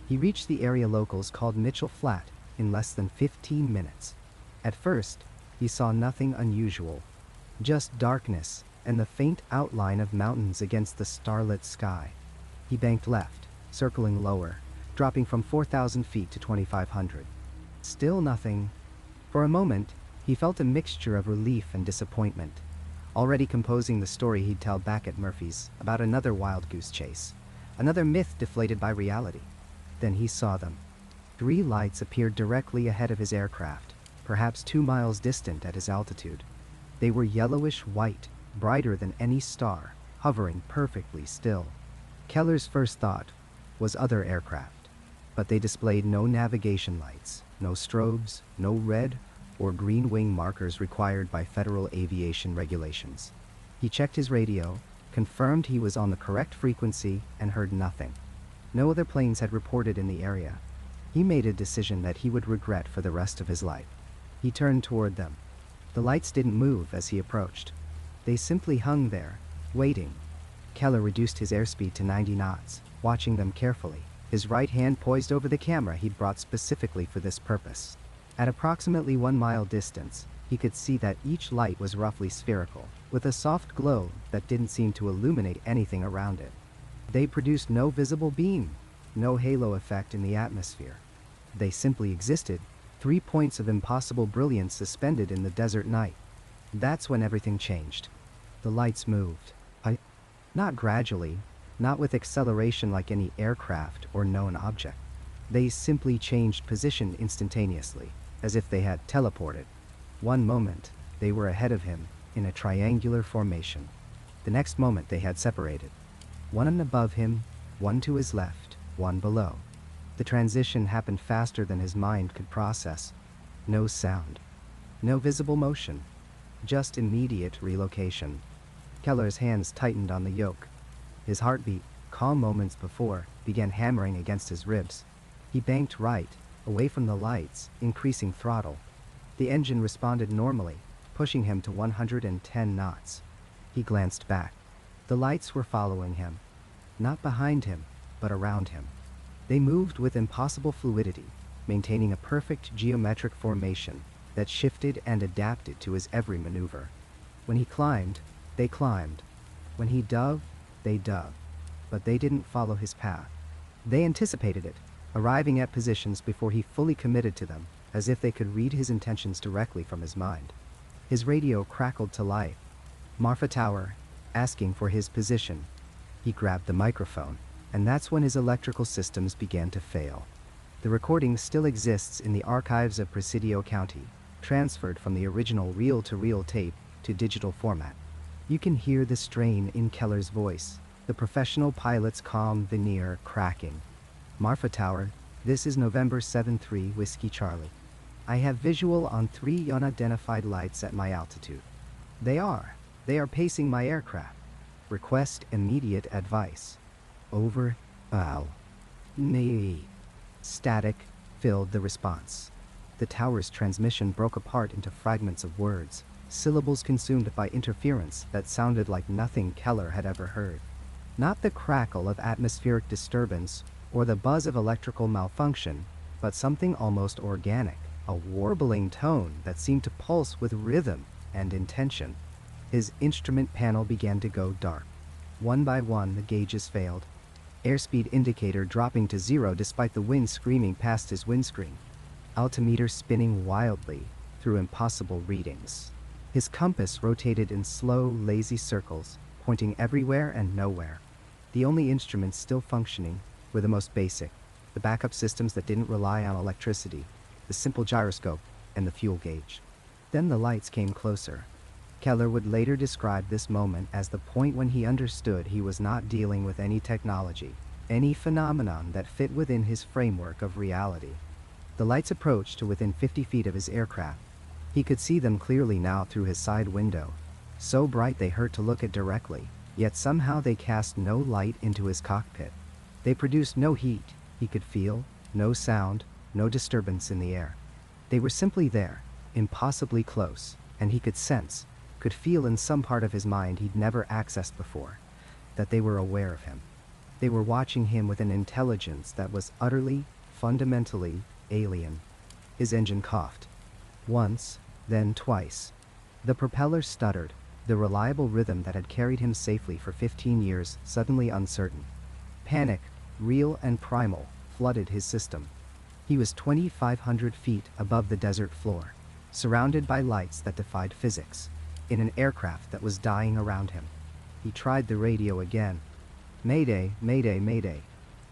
He reached the area locals called Mitchell Flat in less than 15 minutes. At first, he saw nothing unusual, just darkness and the faint outline of mountains against the starlit sky. He banked left, circling lower, dropping from 4,000 feet to 2,500. Still nothing. For a moment, he felt a mixture of relief and disappointment, already composing the story he'd tell back at Murphy's about another wild goose chase, another myth deflated by reality. Then he saw them. 3 lights appeared directly ahead of his aircraft, perhaps 2 miles distant at his altitude. They were yellowish white, brighter than any star, hovering perfectly still. Keller's first thought was other aircraft, but they displayed no navigation lights, no strobes, no red or green wing markers required by federal aviation regulations. He checked his radio, confirmed he was on the correct frequency, and heard nothing. No other planes had reported in the area. He made a decision that he would regret for the rest of his life. He turned toward them. The lights didn't move as he approached. They simply hung there, waiting. Keller reduced his airspeed to 90 knots, watching them carefully, his right hand poised over the camera he'd brought specifically for this purpose. At approximately 1 mile distance, he could see that each light was roughly spherical, with a soft glow that didn't seem to illuminate anything around it. They produced no visible beam, no halo effect in the atmosphere. They simply existed, 3 points of impossible brilliance suspended in the desert night. That's when everything changed. The lights moved. Not gradually, not with acceleration like any aircraft or known object. They simply changed position instantaneously, as if they had teleported. One moment, they were ahead of him, in a triangular formation. The next moment they had separated. One above him, one to his left, one below. The transition happened faster than his mind could process. No sound. No visible motion. Just immediate relocation. Keller's hands tightened on the yoke. His heartbeat, calm moments before, began hammering against his ribs. He banked right, away from the lights, increasing throttle. The engine responded normally, pushing him to 110 knots. He glanced back. The lights were following him. Not behind him, but around him. They moved with impossible fluidity, maintaining a perfect geometric formation that shifted and adapted to his every maneuver. When he climbed, they climbed. When he dove, they dove. But they didn't follow his path. They anticipated it, arriving at positions before he fully committed to them, as if they could read his intentions directly from his mind. His radio crackled to life. Marfa Tower, asking for his position. He grabbed the microphone, and that's when his electrical systems began to fail. The recording still exists in the archives of Presidio County, transferred from the original reel-to-reel tape to digital format. You can hear the strain in Keller's voice, the professional pilot's calm veneer cracking. Marfa Tower, this is November 7-3 Whiskey Charlie. I have visual on 3 unidentified lights at my altitude. They are pacing my aircraft. Request immediate advice. Over. Me. Static filled the response. The tower's transmission broke apart into fragments of words, syllables consumed by interference that sounded like nothing Keller had ever heard. Not the crackle of atmospheric disturbance or the buzz of electrical malfunction, but something almost organic, a warbling tone that seemed to pulse with rhythm and intention. His instrument panel began to go dark. One by one, the gauges failed. Airspeed indicator dropping to 0 despite the wind screaming past his windscreen. Altimeter spinning wildly through impossible readings. His compass rotated in slow, lazy circles, pointing everywhere and nowhere. The only instruments still functioning were the most basic, the backup systems that didn't rely on electricity, the simple gyroscope, and the fuel gauge. Then the lights came closer. Keller would later describe this moment as the point when he understood he was not dealing with any technology, any phenomenon that fit within his framework of reality. The lights approached to within 50 feet of his aircraft. He could see them clearly now through his side window, so bright they hurt to look at directly, yet somehow they cast no light into his cockpit. They produced no heat he could feel, no sound, no disturbance in the air. They were simply there, impossibly close, and he could sense, could feel in some part of his mind he'd never accessed before, that they were aware of him. They were watching him with an intelligence that was utterly, fundamentally alien. His engine coughed. Once, then twice. The propeller stuttered, the reliable rhythm that had carried him safely for 15 years suddenly uncertain. Panic, real and primal, flooded his system. He was 2,500 feet above the desert floor, surrounded by lights that defied physics, in an aircraft that was dying around him. He tried the radio again. Mayday, mayday, mayday.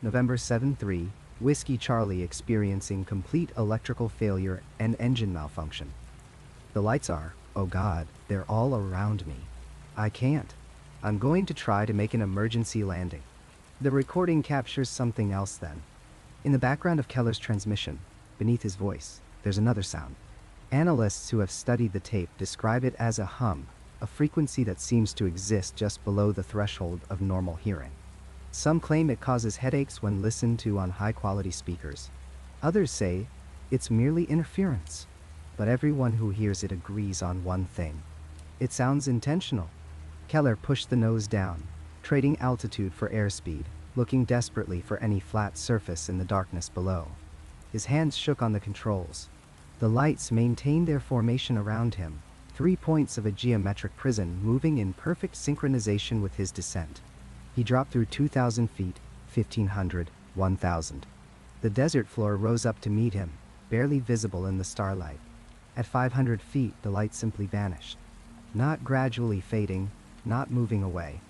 November 7-3, Whiskey Charlie experiencing complete electrical failure and engine malfunction. The lights are, oh God, they're all around me. I can't. I'm going to try to make an emergency landing. The recording captures something else then. In the background of Keller's transmission, beneath his voice, there's another sound. Analysts who have studied the tape describe it as a hum, a frequency that seems to exist just below the threshold of normal hearing. Some claim it causes headaches when listened to on high-quality speakers. Others say it's merely interference. But everyone who hears it agrees on one thing. It sounds intentional. Keller pushed the nose down, trading altitude for airspeed, looking desperately for any flat surface in the darkness below. His hands shook on the controls. The lights maintained their formation around him, 3 points of a geometric prism moving in perfect synchronization with his descent. He dropped through 2,000 feet, 1,500, 1,000. The desert floor rose up to meet him, barely visible in the starlight. At 500 feet, the light simply vanished. Not gradually fading, not moving away.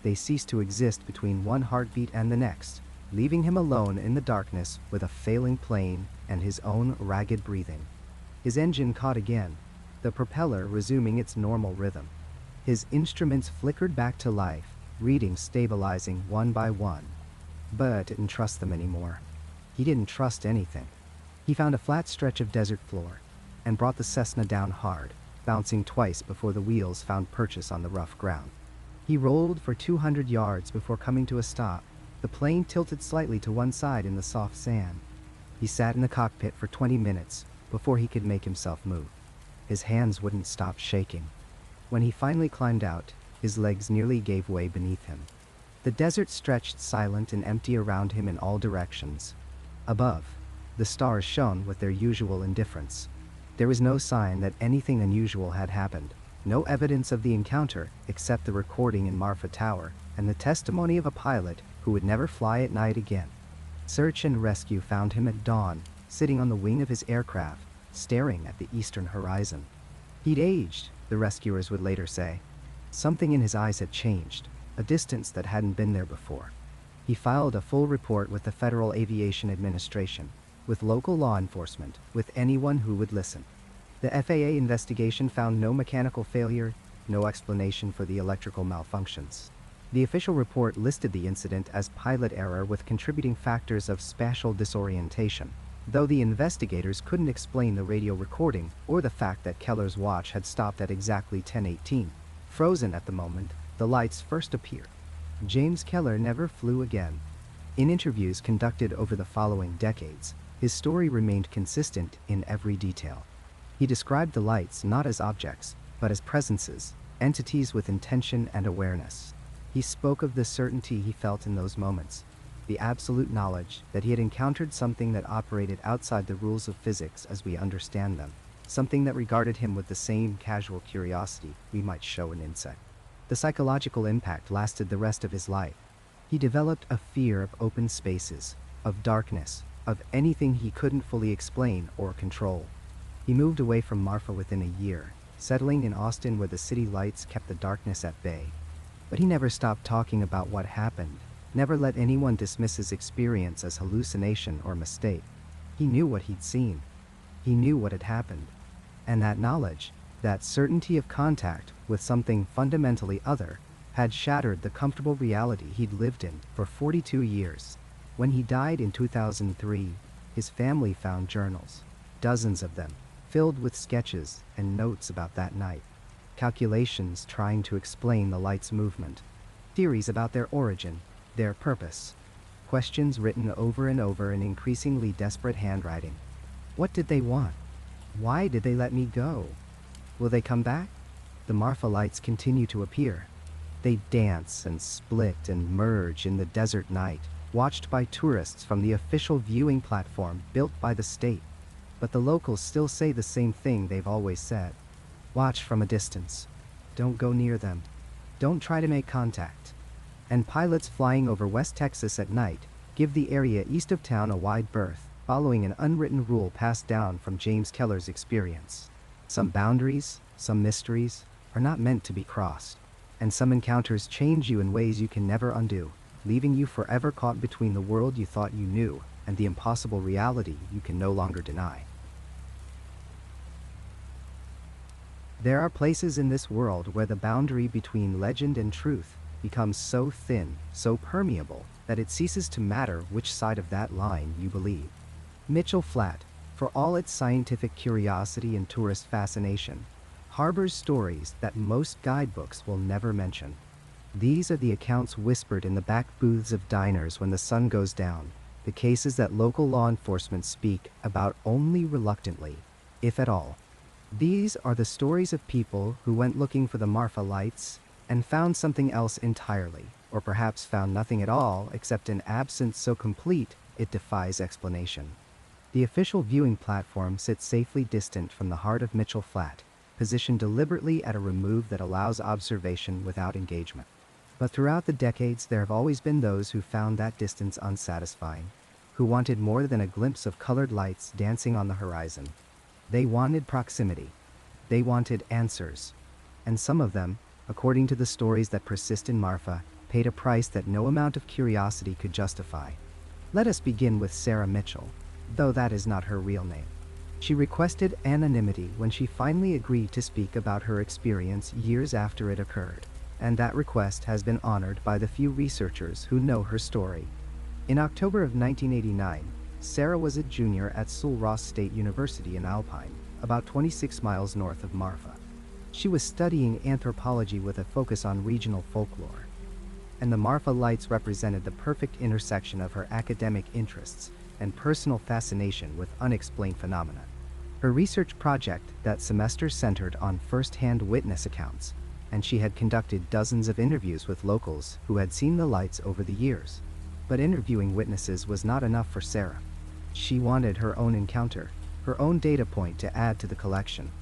They ceased to exist between one heartbeat and the next, leaving him alone in the darkness with a failing plane and his own ragged breathing. His engine caught again, the propeller resuming its normal rhythm. His instruments flickered back to life, readings stabilizing one by one. But didn't trust them anymore. He didn't trust anything. He found a flat stretch of desert floor, and brought the Cessna down hard, bouncing twice before the wheels found purchase on the rough ground. He rolled for 200 yards before coming to a stop. The plane tilted slightly to one side in the soft sand. He sat in the cockpit for 20 minutes before he could make himself move. His hands wouldn't stop shaking. When he finally climbed out, his legs nearly gave way beneath him. The desert stretched silent and empty around him in all directions. Above, the stars shone with their usual indifference. There was no sign that anything unusual had happened. No evidence of the encounter except the recording in Marfa Tower and the testimony of a pilot who would never fly at night again. Search and rescue found him at dawn, sitting on the wing of his aircraft, staring at the eastern horizon. He'd aged, the rescuers would later say. Something in his eyes had changed, a distance that hadn't been there before. He filed a full report with the Federal Aviation Administration, with local law enforcement, with anyone who would listen. The FAA investigation found no mechanical failure, no explanation for the electrical malfunctions. The official report listed the incident as pilot error with contributing factors of spatial disorientation, though the investigators couldn't explain the radio recording or the fact that Keller's watch had stopped at exactly 10:18. Frozen at the moment the lights first appeared. James Keller never flew again. In interviews conducted over the following decades, his story remained consistent in every detail. He described the lights not as objects, but as presences, entities with intention and awareness. He spoke of the certainty he felt in those moments, the absolute knowledge that he had encountered something that operated outside the rules of physics as we understand them, something that regarded him with the same casual curiosity we might show an insect. The psychological impact lasted the rest of his life. He developed a fear of open spaces, of darkness, of anything he couldn't fully explain or control. He moved away from Marfa within a year, settling in Austin where the city lights kept the darkness at bay. But he never stopped talking about what happened, never let anyone dismiss his experience as hallucination or mistake. He knew what he'd seen. He knew what had happened. And that knowledge, that certainty of contact with something fundamentally other, had shattered the comfortable reality he'd lived in for 42 years. When he died in 2003, his family found journals, dozens of them, filled with sketches and notes about that night. Calculations trying to explain the light's movement, theories about their origin, their purpose, questions written over and over in increasingly desperate handwriting. What did they want? Why did they let me go? Will they come back? The Marfa Lights continue to appear. They dance and split and merge in the desert night, watched by tourists from the official viewing platform built by the state. But the locals still say the same thing they've always said. Watch from a distance. Don't go near them. Don't try to make contact. And pilots flying over West Texas at night give the area east of town a wide berth, following an unwritten rule passed down from James Keller's experience. Some boundaries, some mysteries, are not meant to be crossed, and some encounters change you in ways you can never undo, leaving you forever caught between the world you thought you knew and the impossible reality you can no longer deny. There are places in this world where the boundary between legend and truth becomes so thin, so permeable, that it ceases to matter which side of that line you believe. Mitchell Flat, for all its scientific curiosity and tourist fascination, harbors stories that most guidebooks will never mention. These are the accounts whispered in the back booths of diners when the sun goes down, the cases that local law enforcement speak about only reluctantly, if at all. These are the stories of people who went looking for the Marfa Lights and found something else entirely, or perhaps found nothing at all except an absence so complete it defies explanation. The official viewing platform sits safely distant from the heart of Mitchell Flat, positioned deliberately at a remove that allows observation without engagement. But throughout the decades there have always been those who found that distance unsatisfying, who wanted more than a glimpse of colored lights dancing on the horizon. They wanted proximity. They wanted answers. And some of them, according to the stories that persist in Marfa, paid a price that no amount of curiosity could justify. Let us begin with Sarah Mitchell, though that is not her real name. She requested anonymity when she finally agreed to speak about her experience years after it occurred, and that request has been honored by the few researchers who know her story. In October of 1989, Sarah was a junior at Sul Ross State University in Alpine, about 26 miles north of Marfa. She was studying anthropology with a focus on regional folklore, and the Marfa Lights represented the perfect intersection of her academic interests and personal fascination with unexplained phenomena. Her research project that semester centered on first-hand witness accounts, and she had conducted dozens of interviews with locals who had seen the lights over the years. But interviewing witnesses was not enough for Sarah. She wanted her own encounter, her own data point to add to the collection.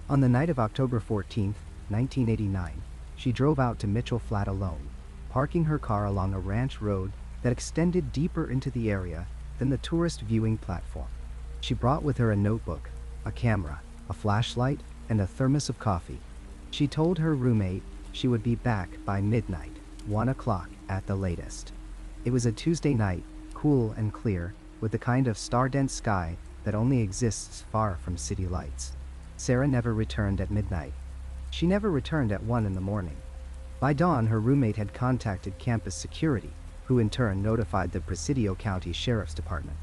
On the night of October 14, 1989, she drove out to Mitchell Flat alone, parking her car along a ranch road that extended deeper into the area than the tourist viewing platform. She brought with her a notebook, a camera, a flashlight, and a thermos of coffee. She told her roommate she would be back by midnight, 1 o'clock at the latest. It was a Tuesday night, cool and clear, with the kind of star-dense sky that only exists far from city lights. Sarah never returned at midnight. She never returned at 1 in the morning. By dawn, her roommate had contacted campus security, who in turn notified the Presidio County Sheriff's Department.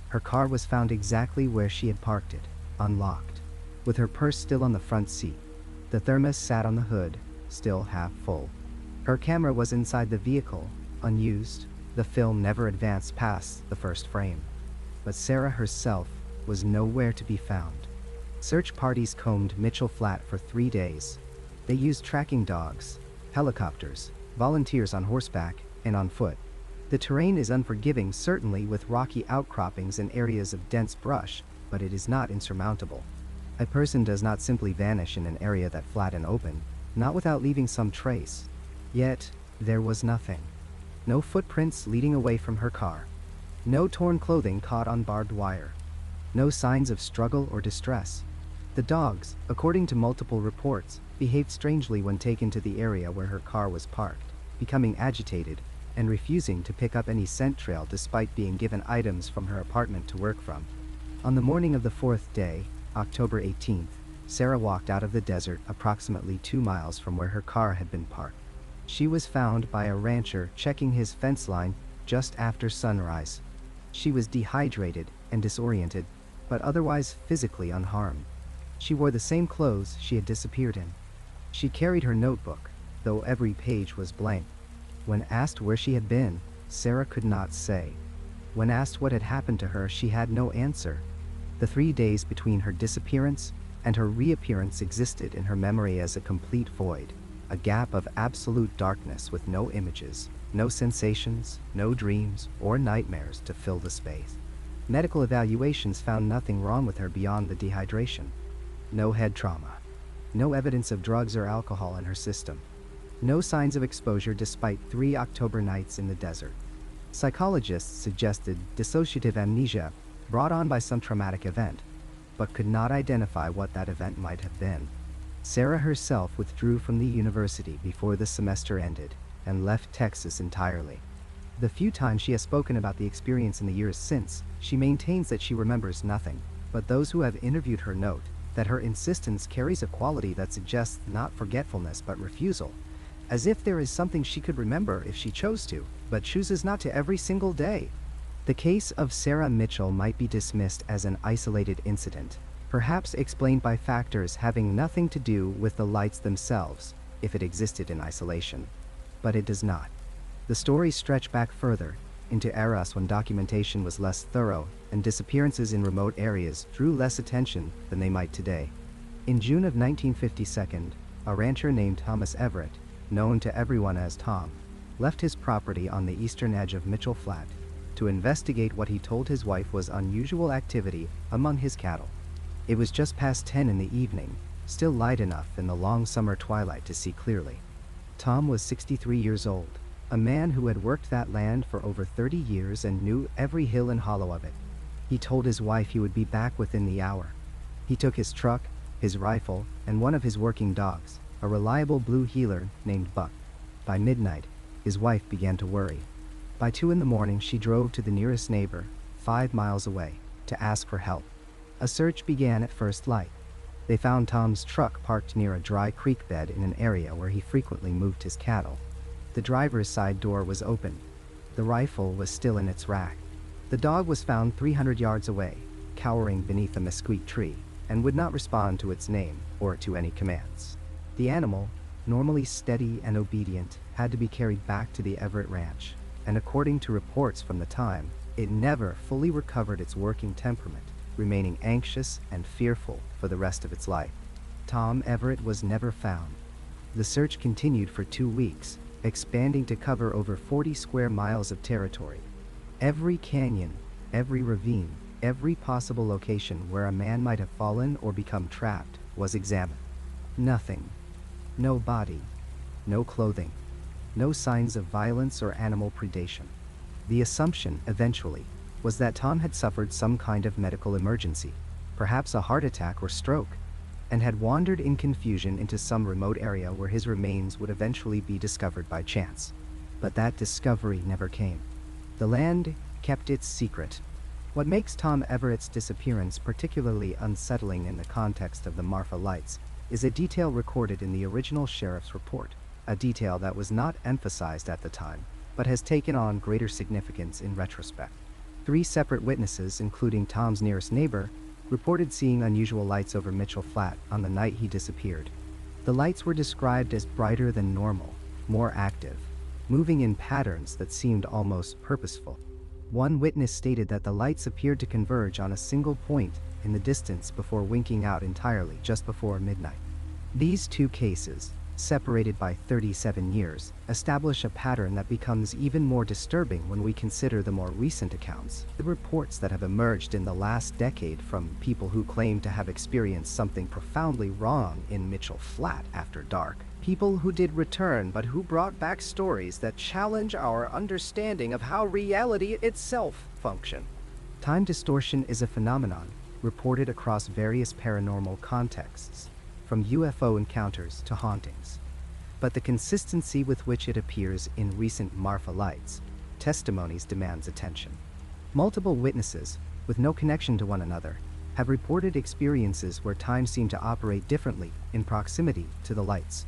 Her car was found exactly where she had parked it, unlocked, with her purse still on the front seat. The thermos sat on the hood, still half full. Her camera was inside the vehicle, unused. The film never advanced past the first frame. But Sarah herself was nowhere to be found. Search parties combed Mitchell Flat for 3 days. They used tracking dogs, helicopters, volunteers on horseback, and on foot. The terrain is unforgiving, certainly with rocky outcroppings and areas of dense brush, but it is not insurmountable. A person does not simply vanish in an area that flat and open, not without leaving some trace. Yet, there was nothing. No footprints leading away from her car. No torn clothing caught on barbed wire. No signs of struggle or distress. The dogs, according to multiple reports, behaved strangely when taken to the area where her car was parked, becoming agitated and refusing to pick up any scent trail despite being given items from her apartment to work from. On the morning of the 4th day, October 18th, Sarah walked out of the desert approximately 2 miles from where her car had been parked. She was found by a rancher checking his fence line just after sunrise. She was dehydrated and disoriented, but otherwise physically unharmed. She wore the same clothes she had disappeared in. She carried her notebook, though every page was blank. When asked where she had been, Sarah could not say. When asked what had happened to her, she had no answer. The 3 days between her disappearance and her reappearance existed in her memory as a complete void, a gap of absolute darkness with no images, no sensations, no dreams or nightmares to fill the space. Medical evaluations found nothing wrong with her beyond the dehydration. No head trauma. No evidence of drugs or alcohol in her system. No signs of exposure despite 3 October nights in the desert. Psychologists suggested dissociative amnesia brought on by some traumatic event, but could not identify what that event might have been. Sarah herself withdrew from the university before the semester ended and left Texas entirely. The few times she has spoken about the experience in the years since, she maintains that she remembers nothing, but those who have interviewed her note that her insistence carries a quality that suggests not forgetfulness but refusal, as if there is something she could remember if she chose to, but chooses not to every single day. The case of Sarah Mitchell might be dismissed as an isolated incident, perhaps explained by factors having nothing to do with the lights themselves, if it existed in isolation. But it does not. The stories stretch back further, into eras when documentation was less thorough and disappearances in remote areas drew less attention than they might today. In June of 1952, a rancher named Thomas Everett, known to everyone as Tom, left his property on the eastern edge of Mitchell Flat to investigate what he told his wife was unusual activity among his cattle. It was just past 10 in the evening, still light enough in the long summer twilight to see clearly. Tom was 63 years old, a man who had worked that land for over 30 years and knew every hill and hollow of it. He told his wife he would be back within the hour. He took his truck, his rifle, and one of his working dogs, a reliable blue heeler named Buck. By midnight, his wife began to worry. By 2 in the morning, she drove to the nearest neighbor, 5 miles away, to ask for help. A search began at first light. They found Tom's truck parked near a dry creek bed in an area where he frequently moved his cattle. The driver's side door was open. The rifle was still in its rack. The dog was found 300 yards away, cowering beneath a mesquite tree, and would not respond to its name or to any commands. The animal, normally steady and obedient, had to be carried back to the Everett Ranch, and according to reports from the time, it never fully recovered its working temperament, remaining anxious and fearful for the rest of its life. Tom Everett was never found. The search continued for 2 weeks, expanding to cover over 40 square miles of territory. Every canyon, every ravine, every possible location where a man might have fallen or become trapped was examined. Nothing. No body. No clothing. No signs of violence or animal predation. The assumption, eventually, was that Tom had suffered some kind of medical emergency, perhaps a heart attack or stroke, and had wandered in confusion into some remote area where his remains would eventually be discovered by chance. But that discovery never came. The land kept its secret. What makes Tom Everett's disappearance particularly unsettling in the context of the Marfa Lights is a detail recorded in the original sheriff's report, a detail that was not emphasized at the time, but has taken on greater significance in retrospect. 3 separate witnesses, including Tom's nearest neighbor, reported seeing unusual lights over Mitchell Flat on the night he disappeared. The lights were described as brighter than normal, more active, moving in patterns that seemed almost purposeful. One witness stated that the lights appeared to converge on a single point in the distance before winking out entirely just before midnight. These 2 cases, separated by 37 years, establish a pattern that becomes even more disturbing when we consider the more recent accounts, the reports that have emerged in the last decade from people who claim to have experienced something profoundly wrong in Mitchell Flat after dark. People who did return but who brought back stories that challenge our understanding of how reality itself functions. Time distortion is a phenomenon reported across various paranormal contexts, from UFO encounters to hauntings. But the consistency with which it appears in recent Marfa Lights testimonies demands attention. Multiple witnesses, with no connection to one another, have reported experiences where time seemed to operate differently in proximity to the lights.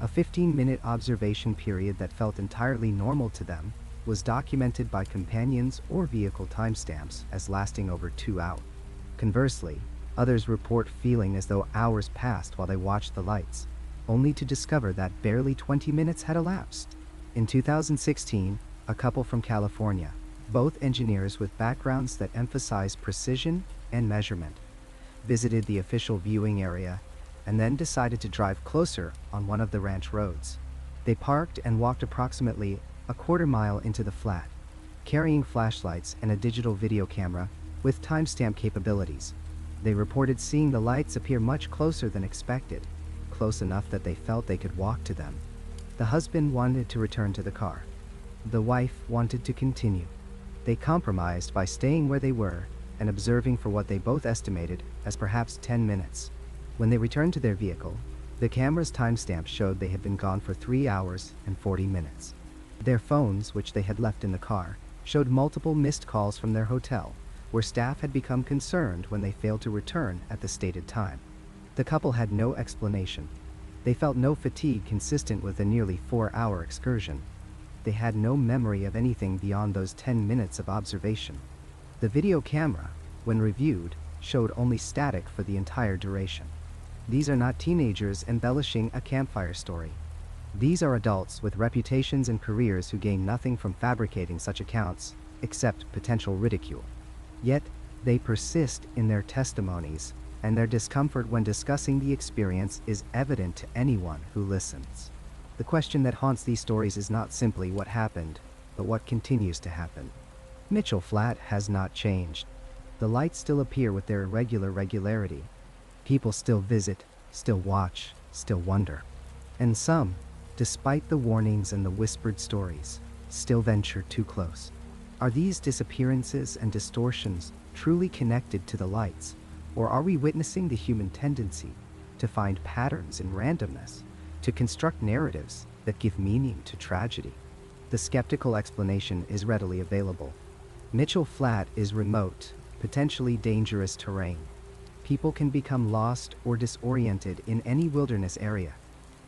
A 15-minute observation period that felt entirely normal to them was documented by companions or vehicle timestamps as lasting over 2 hours. Conversely, others report feeling as though hours passed while they watched the lights, only to discover that barely 20 minutes had elapsed. In 2016, a couple from California, both engineers with backgrounds that emphasize precision and measurement, visited the official viewing area and then decided to drive closer on one of the ranch roads. They parked and walked approximately a quarter mile into the flat, carrying flashlights and a digital video camera with timestamp capabilities. They reported seeing the lights appear much closer than expected, close enough that they felt they could walk to them. The husband wanted to return to the car. The wife wanted to continue. They compromised by staying where they were and observing for what they both estimated as perhaps 10 minutes. When they returned to their vehicle, the camera's timestamp showed they had been gone for 3 hours and 40 minutes. Their phones, which they had left in the car, showed multiple missed calls from their hotel, where staff had become concerned when they failed to return at the stated time. The couple had no explanation. They felt no fatigue consistent with a nearly 4-hour excursion. They had no memory of anything beyond those 10 minutes of observation. The video camera, when reviewed, showed only static for the entire duration. These are not teenagers embellishing a campfire story. These are adults with reputations and careers who gain nothing from fabricating such accounts, except potential ridicule. Yet, they persist in their testimonies, and their discomfort when discussing the experience is evident to anyone who listens. The question that haunts these stories is not simply what happened, but what continues to happen. Mitchell Flat has not changed. The lights still appear with their irregular regularity. People still visit, still watch, still wonder. And some, despite the warnings and the whispered stories, still venture too close. Are these disappearances and distortions truly connected to the lights, or are we witnessing the human tendency to find patterns in randomness, to construct narratives that give meaning to tragedy? The skeptical explanation is readily available. Mitchell Flat is remote, potentially dangerous terrain. People can become lost or disoriented in any wilderness area.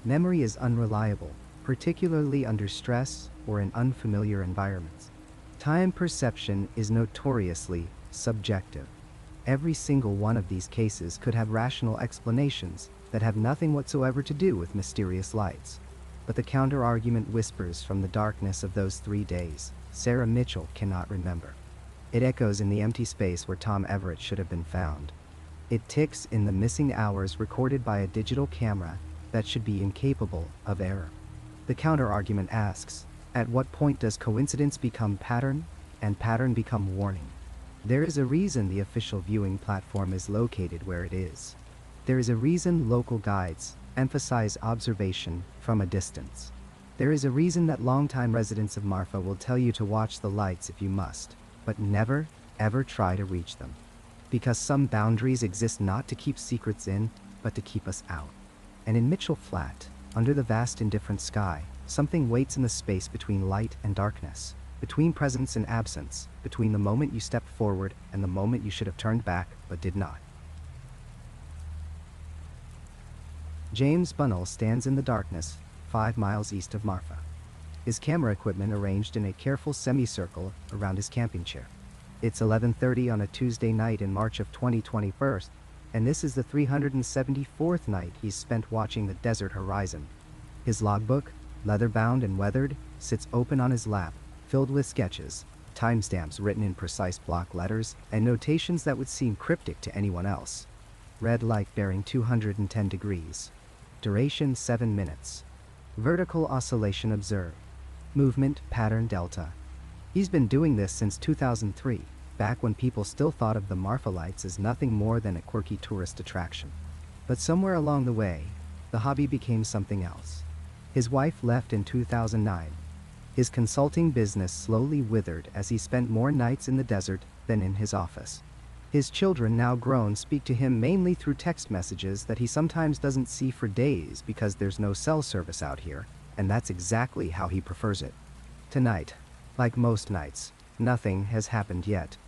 Memory is unreliable, particularly under stress or in unfamiliar environments. Time perception is notoriously subjective. Every single one of these cases could have rational explanations that have nothing whatsoever to do with mysterious lights. But the counter-argument whispers from the darkness of those 3 days. Sarah Mitchell cannot remember. It echoes in the empty space where Tom Everett should have been found. It ticks in the missing hours recorded by a digital camera that should be incapable of error. The counter-argument asks, at what point does coincidence become pattern, and pattern become warning? There is a reason the official viewing platform is located where it is. There is a reason local guides emphasize observation from a distance. There is a reason that longtime residents of Marfa will tell you to watch the lights if you must, but never, ever try to reach them. Because some boundaries exist not to keep secrets in, but to keep us out. And in Mitchell Flat, under the vast indifferent sky, something waits in the space between light and darkness, between presence and absence, between the moment you stepped forward and the moment you should have turned back but did not. James Bunnell stands in the darkness, 5 miles east of Marfa. His camera equipment arranged in a careful semicircle around his camping chair. It's 11:30 on a Tuesday night in March of 2021, and this is the 374th night he's spent watching the desert horizon. His logbook, leather-bound and weathered, sits open on his lap, filled with sketches, timestamps written in precise block letters, and notations that would seem cryptic to anyone else. Red light bearing 210 degrees. Duration 7 minutes. Vertical oscillation observed. Movement pattern delta. He's been doing this since 2003, back when people still thought of the Marfa Lights as nothing more than a quirky tourist attraction. But somewhere along the way, the hobby became something else. His wife left in 2009. His consulting business slowly withered as he spent more nights in the desert than in his office. His children, now grown, speak to him mainly through text messages that he sometimes doesn't see for days because there's no cell service out here, and that's exactly how he prefers it. Tonight, like most nights, nothing has happened yet.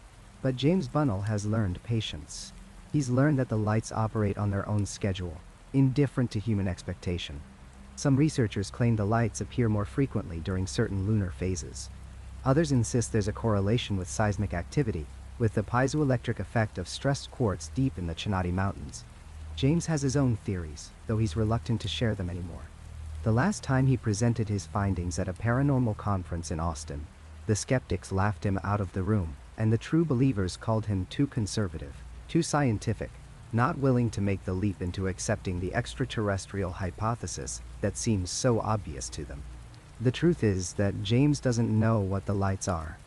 But James Bunnell has learned patience. He's learned that the lights operate on their own schedule, indifferent to human expectation. Some researchers claim the lights appear more frequently during certain lunar phases. Others insist there's a correlation with seismic activity, with the piezoelectric effect of stressed quartz deep in the Chinati Mountains. James has his own theories, though he's reluctant to share them anymore. The last time he presented his findings at a paranormal conference in Austin, the skeptics laughed him out of the room, and the true believers called him too conservative, too scientific, not willing to make the leap into accepting the extraterrestrial hypothesis that seems so obvious to them. The truth is that James doesn't know what the lights are.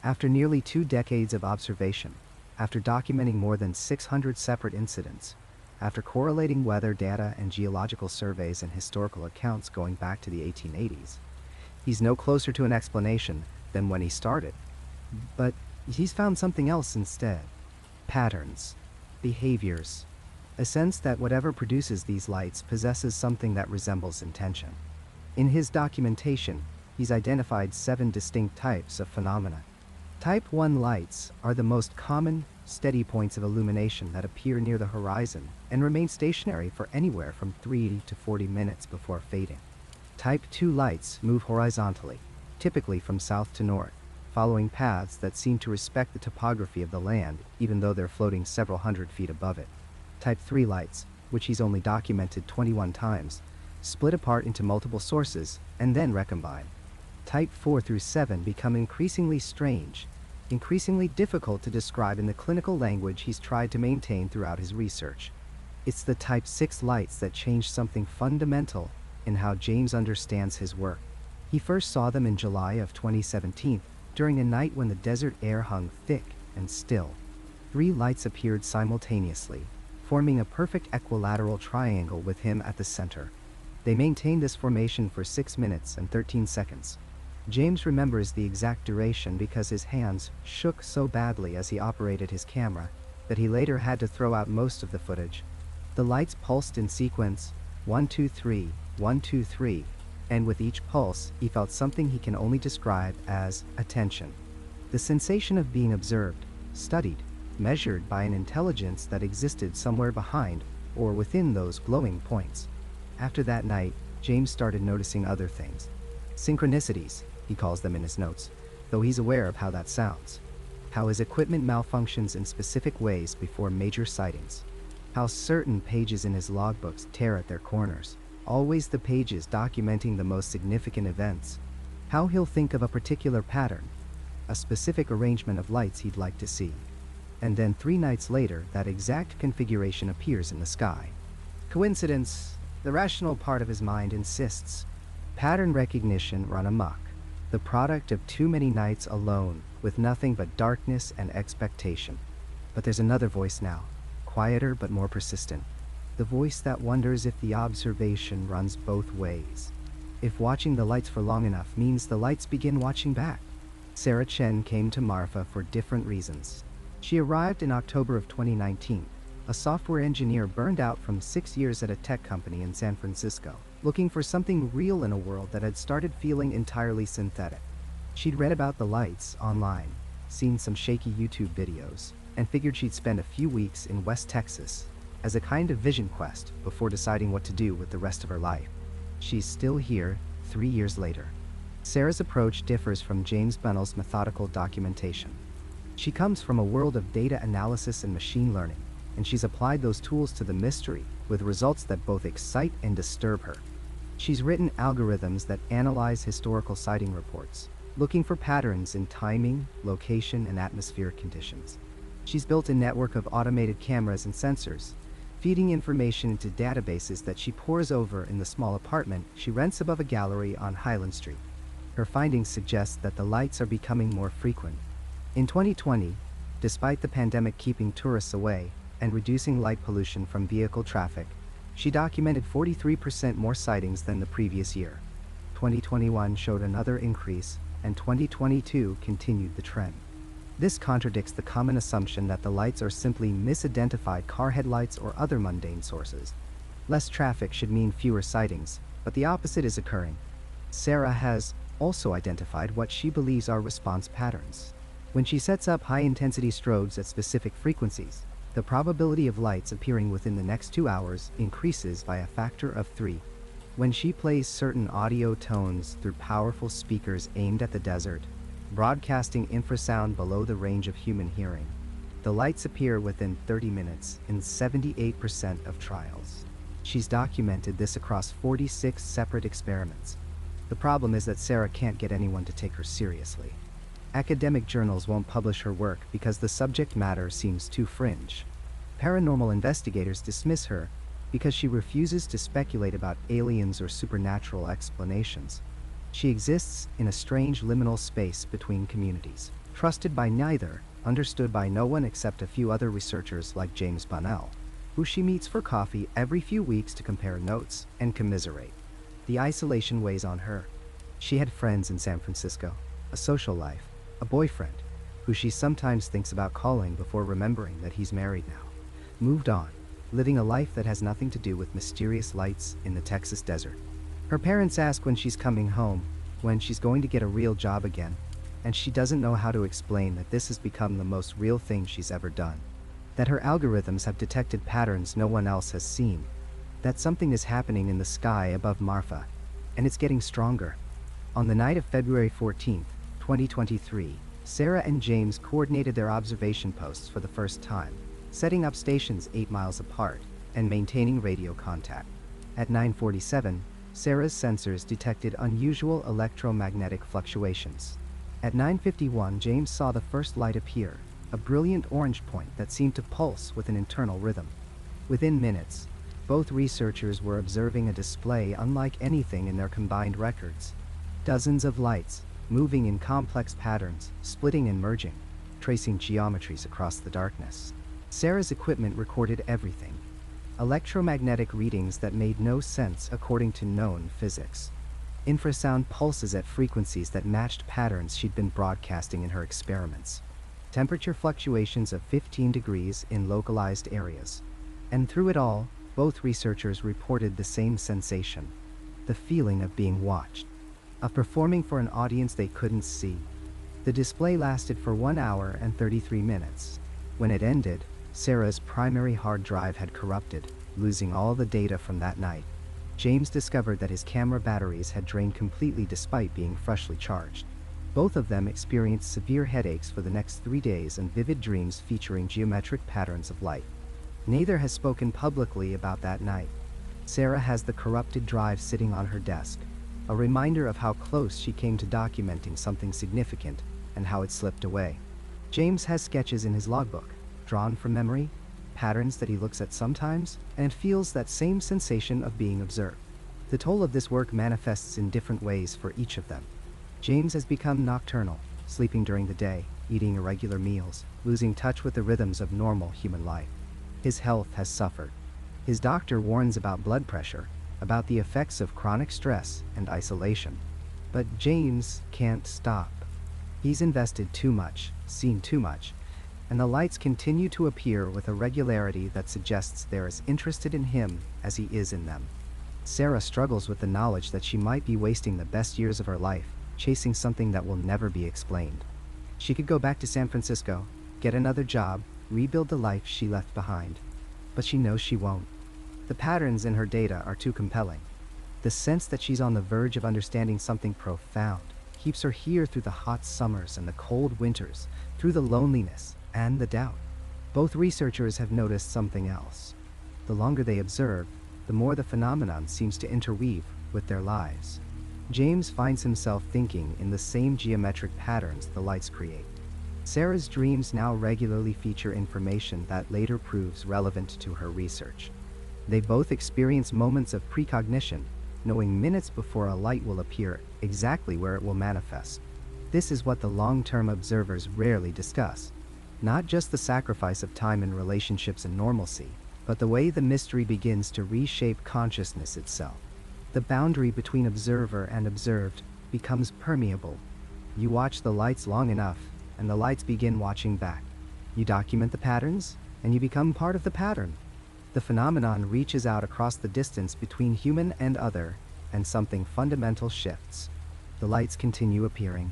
After nearly 2 decades of observation, after documenting more than 600 separate incidents, after correlating weather data and geological surveys and historical accounts going back to the 1880s, he's no closer to an explanation than when he started. But he's found something else instead. Patterns. Behaviors. A sense that whatever produces these lights possesses something that resembles intention. In his documentation, he's identified 7 distinct types of phenomena. Type 1 lights are the most common, steady points of illumination that appear near the horizon and remain stationary for anywhere from 3 to 40 minutes before fading. Type 2 lights move horizontally, typically from south to north, following paths that seem to respect the topography of the land even though they're floating several hundred feet above it. Type 3 lights, which he's only documented 21 times, split apart into multiple sources and then recombine. Type 4 through 7 become increasingly strange, increasingly difficult to describe in the clinical language he's tried to maintain throughout his research. It's the Type 6 lights that change something fundamental in how James understands his work. He first saw them in July of 2017, during a night when the desert air hung thick and still. 3 lights appeared simultaneously, forming a perfect equilateral triangle with him at the center. They maintained this formation for 6 minutes and 13 seconds. James remembers the exact duration because his hands shook so badly as he operated his camera that he later had to throw out most of the footage. The lights pulsed in sequence, 1 2 3, 1 2 3, and with each pulse he felt something he can only describe as attention. The sensation of being observed, studied, measured by an intelligence that existed somewhere behind or within those glowing points. After that night, James started noticing other things. Synchronicities, he calls them in his notes, though he's aware of how that sounds. How his equipment malfunctions in specific ways before major sightings. How certain pages in his logbooks tear at their corners, always the pages documenting the most significant events. How he'll think of a particular pattern, a specific arrangement of lights he'd like to see. And then 3 nights later, that exact configuration appears in the sky. Coincidence? The rational part of his mind insists. Pattern recognition run amok. The product of too many nights alone, with nothing but darkness and expectation. But there's another voice now, quieter but more persistent. The voice that wonders if the observation runs both ways. If watching the lights for long enough means the lights begin watching back. Sarah Chen came to Marfa for different reasons. She arrived in October of 2019, a software engineer burned out from 6 years at a tech company in San Francisco, looking for something real in a world that had started feeling entirely synthetic. She'd read about the lights online, seen some shaky YouTube videos, and figured she'd spend a few weeks in West Texas as a kind of vision quest before deciding what to do with the rest of her life. She's still here, 3 years later. Sarah's approach differs from James Bunnell's methodical documentation. She comes from a world of data analysis and machine learning, and she's applied those tools to the mystery, with results that both excite and disturb her. She's written algorithms that analyze historical sighting reports, looking for patterns in timing, location, and atmospheric conditions. She's built a network of automated cameras and sensors, feeding information into databases that she pores over in the small apartment she rents above a gallery on Highland Street. Her findings suggest that the lights are becoming more frequent. In 2020, despite the pandemic keeping tourists away and reducing light pollution from vehicle traffic, she documented 43% more sightings than the previous year. 2021 showed another increase, and 2022 continued the trend. This contradicts the common assumption that the lights are simply misidentified car headlights or other mundane sources. Less traffic should mean fewer sightings, but the opposite is occurring. Sarah has also identified what she believes are response patterns. When she sets up high-intensity strobes at specific frequencies, the probability of lights appearing within the next 2 hours increases by a factor of 3. When she plays certain audio tones through powerful speakers aimed at the desert, broadcasting infrasound below the range of human hearing, the lights appear within 30 minutes in 78% of trials. She's documented this across 46 separate experiments. The problem is that Sarah can't get anyone to take her seriously. Academic journals won't publish her work because the subject matter seems too fringe. Paranormal investigators dismiss her because she refuses to speculate about aliens or supernatural explanations. She exists in a strange liminal space between communities, trusted by neither, understood by no one except a few other researchers like James Bunnell, who she meets for coffee every few weeks to compare notes and commiserate. The isolation weighs on her. She had friends in San Francisco, a social life, a boyfriend, who she sometimes thinks about calling before remembering that he's married now. Moved on, living a life that has nothing to do with mysterious lights in the Texas desert. Her parents ask when she's coming home, when she's going to get a real job again, and she doesn't know how to explain that this has become the most real thing she's ever done. That her algorithms have detected patterns no one else has seen. That something is happening in the sky above Marfa, and it's getting stronger. On the night of February 14th, 2023, Sarah and James coordinated their observation posts for the first time, setting up stations 8 miles apart and maintaining radio contact. At 9:47, Sarah's sensors detected unusual electromagnetic fluctuations. At 9:51, James saw the first light appear, a brilliant orange point that seemed to pulse with an internal rhythm. Within minutes, both researchers were observing a display unlike anything in their combined records. Dozens of lights, moving in complex patterns, splitting and merging, tracing geometries across the darkness. Sarah's equipment recorded everything. Electromagnetic readings that made no sense according to known physics. Infrasound pulses at frequencies that matched patterns she'd been broadcasting in her experiments. Temperature fluctuations of 15 degrees in localized areas. And through it all, both researchers reported the same sensation, the feeling of being watched, of performing for an audience they couldn't see. The display lasted for 1 hour and 33 minutes. When it ended, Sarah's primary hard drive had corrupted, losing all the data from that night. James discovered that his camera batteries had drained completely despite being freshly charged. Both of them experienced severe headaches for the next 3 days and vivid dreams featuring geometric patterns of light. Neither has spoken publicly about that night. Sarah has the corrupted drive sitting on her desk, a reminder of how close she came to documenting something significant and how it slipped away. James has sketches in his logbook, drawn from memory, patterns that he looks at sometimes, and feels that same sensation of being observed. The toll of this work manifests in different ways for each of them. James has become nocturnal, sleeping during the day, eating irregular meals, losing touch with the rhythms of normal human life. His health has suffered. His doctor warns about blood pressure, about the effects of chronic stress and isolation. But James can't stop. He's invested too much, seen too much, and the lights continue to appear with a regularity that suggests they're as interested in him as he is in them. Sarah struggles with the knowledge that she might be wasting the best years of her life, chasing something that will never be explained. She could go back to San Francisco, get another job, rebuild the life she left behind. But she knows she won't. The patterns in her data are too compelling. The sense that she's on the verge of understanding something profound keeps her here through the hot summers and the cold winters, through the loneliness and the doubt. Both researchers have noticed something else. The longer they observe, the more the phenomenon seems to interweave with their lives. James finds himself thinking in the same geometric patterns the lights create. Sarah's dreams now regularly feature information that later proves relevant to her research. They both experience moments of precognition, knowing minutes before a light will appear exactly where it will manifest. This is what the long-term observers rarely discuss. Not just the sacrifice of time in relationships and normalcy, but the way the mystery begins to reshape consciousness itself. The boundary between observer and observed becomes permeable. You watch the lights long enough, and the lights begin watching back. You document the patterns, and you become part of the pattern. The phenomenon reaches out across the distance between human and other, and something fundamental shifts. The lights continue appearing.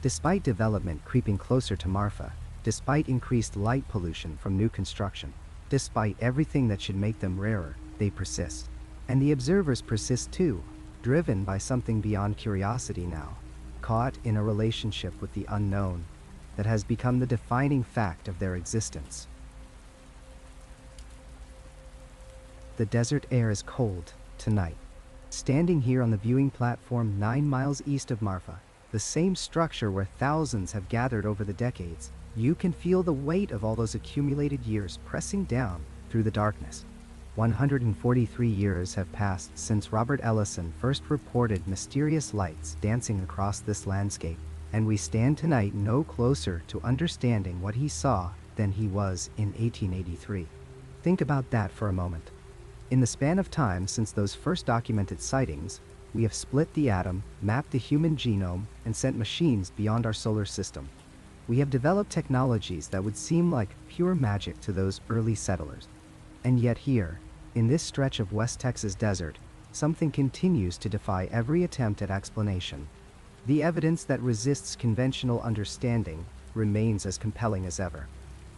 Despite development creeping closer to Marfa, despite increased light pollution from new construction, despite everything that should make them rarer, they persist. And the observers persist too, driven by something beyond curiosity now, caught in a relationship with the unknown that has become the defining fact of their existence. The desert air is cold tonight. Standing here on the viewing platform 9 miles east of Marfa, the same structure where thousands have gathered over the decades, you can feel the weight of all those accumulated years pressing down through the darkness. 143 years have passed since Robert Ellison first reported mysterious lights dancing across this landscape, and we stand tonight no closer to understanding what he saw than he was in 1883. Think about that for a moment. In the span of time since those first documented sightings, we have split the atom, mapped the human genome, and sent machines beyond our solar system. We have developed technologies that would seem like pure magic to those early settlers. And yet here, in this stretch of West Texas desert, something continues to defy every attempt at explanation. The evidence that resists conventional understanding remains as compelling as ever.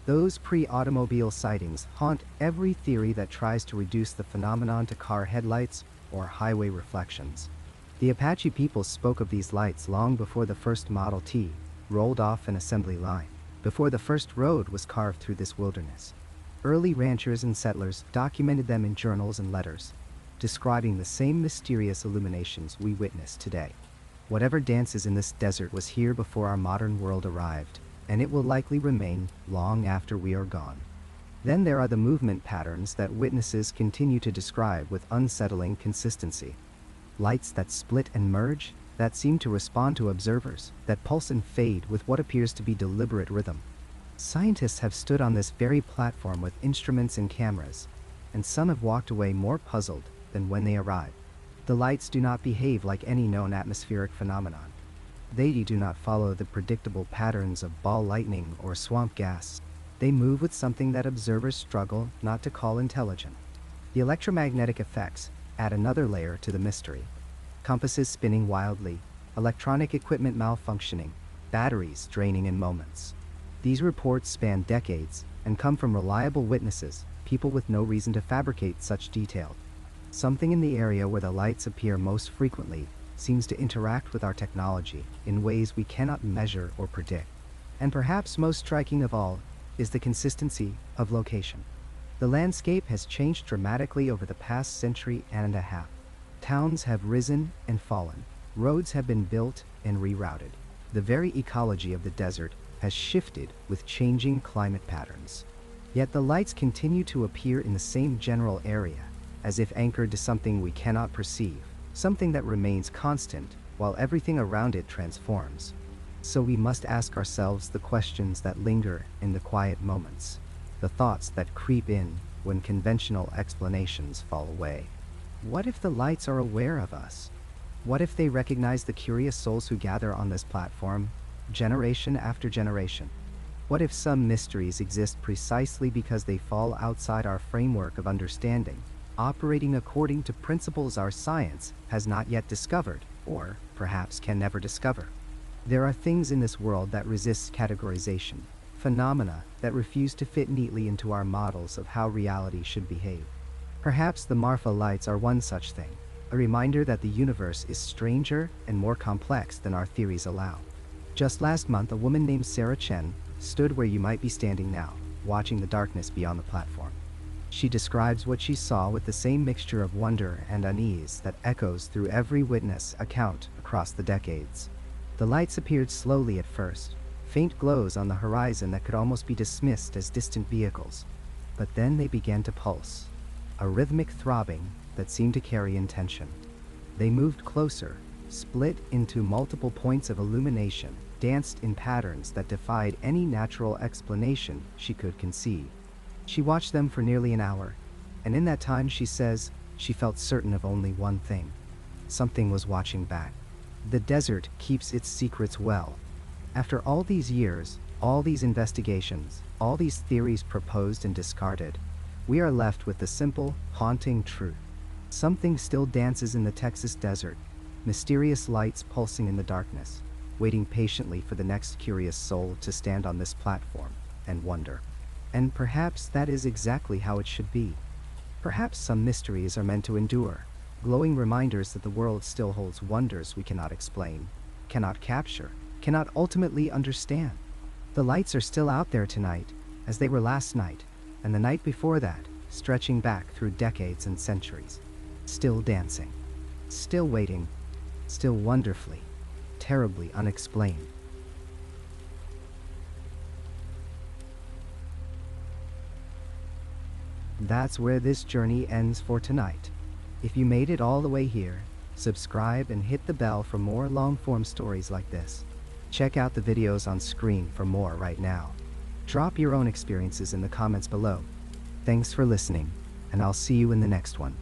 Those pre-automobile sightings haunt every theory that tries to reduce the phenomenon to car headlights or highway reflections. The Apache people spoke of these lights long before the first Model T rolled off an assembly line, before the first road was carved through this wilderness. Early ranchers and settlers documented them in journals and letters, describing the same mysterious illuminations we witness today. Whatever dances in this desert was here before our modern world arrived, and it will likely remain long after we are gone. Then there are the movement patterns that witnesses continue to describe with unsettling consistency. Lights that split and merge, that seem to respond to observers, that pulse and fade with what appears to be deliberate rhythm. Scientists have stood on this very platform with instruments and cameras, and some have walked away more puzzled than when they arrived. The lights do not behave like any known atmospheric phenomenon. They do not follow the predictable patterns of ball lightning or swamp gas. They move with something that observers struggle not to call intelligent. The electromagnetic effects add another layer to the mystery. Compasses spinning wildly, electronic equipment malfunctioning, batteries draining in moments. These reports span decades and come from reliable witnesses, people with no reason to fabricate such detail. Something in the area where the lights appear most frequently seems to interact with our technology in ways we cannot measure or predict. And perhaps most striking of all is the consistency of location. The landscape has changed dramatically over the past century and a half. Towns have risen and fallen. Roads have been built and rerouted. The very ecology of the desert has shifted with changing climate patterns. Yet the lights continue to appear in the same general area, as if anchored to something we cannot perceive, something that remains constant while everything around it transforms. So we must ask ourselves the questions that linger in the quiet moments, the thoughts that creep in when conventional explanations fall away. What if the lights are aware of us? What if they recognize the curious souls who gather on this platform, generation after generation? What if some mysteries exist precisely because they fall outside our framework of understanding, operating according to principles our science has not yet discovered, or perhaps can never discover? There are things in this world that resist categorization, phenomena that refuse to fit neatly into our models of how reality should behave. Perhaps the Marfa Lights are one such thing. a reminder that the universe is stranger and more complex than our theories allow. Just last month, a woman named Sarah Chen stood where you might be standing now, watching the darkness beyond the platform. She describes what she saw with the same mixture of wonder and unease that echoes through every witness account across the decades. The lights appeared slowly at first, faint glows on the horizon that could almost be dismissed as distant vehicles. But then they began to pulse, a rhythmic throbbing that seemed to carry intention. They moved closer, split into multiple points of illumination, danced in patterns that defied any natural explanation she could conceive. She watched them for nearly an hour, and in that time, she says, she felt certain of only one thing. Something was watching back. The desert keeps its secrets well. After all these years, all these investigations, all these theories proposed and discarded, we are left with the simple, haunting truth. Something still dances in the Texas desert, mysterious lights pulsing in the darkness, waiting patiently for the next curious soul to stand on this platform and wonder. And perhaps that is exactly how it should be. Perhaps some mysteries are meant to endure, glowing reminders that the world still holds wonders we cannot explain, cannot capture, cannot ultimately understand. The lights are still out there tonight, as they were last night, and the night before that, stretching back through decades and centuries. Still dancing, still waiting, still wonderfully, terribly unexplained. That's where this journey ends for tonight. If you made it all the way here, subscribe and hit the bell for more long-form stories like this. Check out the videos on screen for more right now. Drop your own experiences in the comments below. Thanks for listening, and I'll see you in the next one.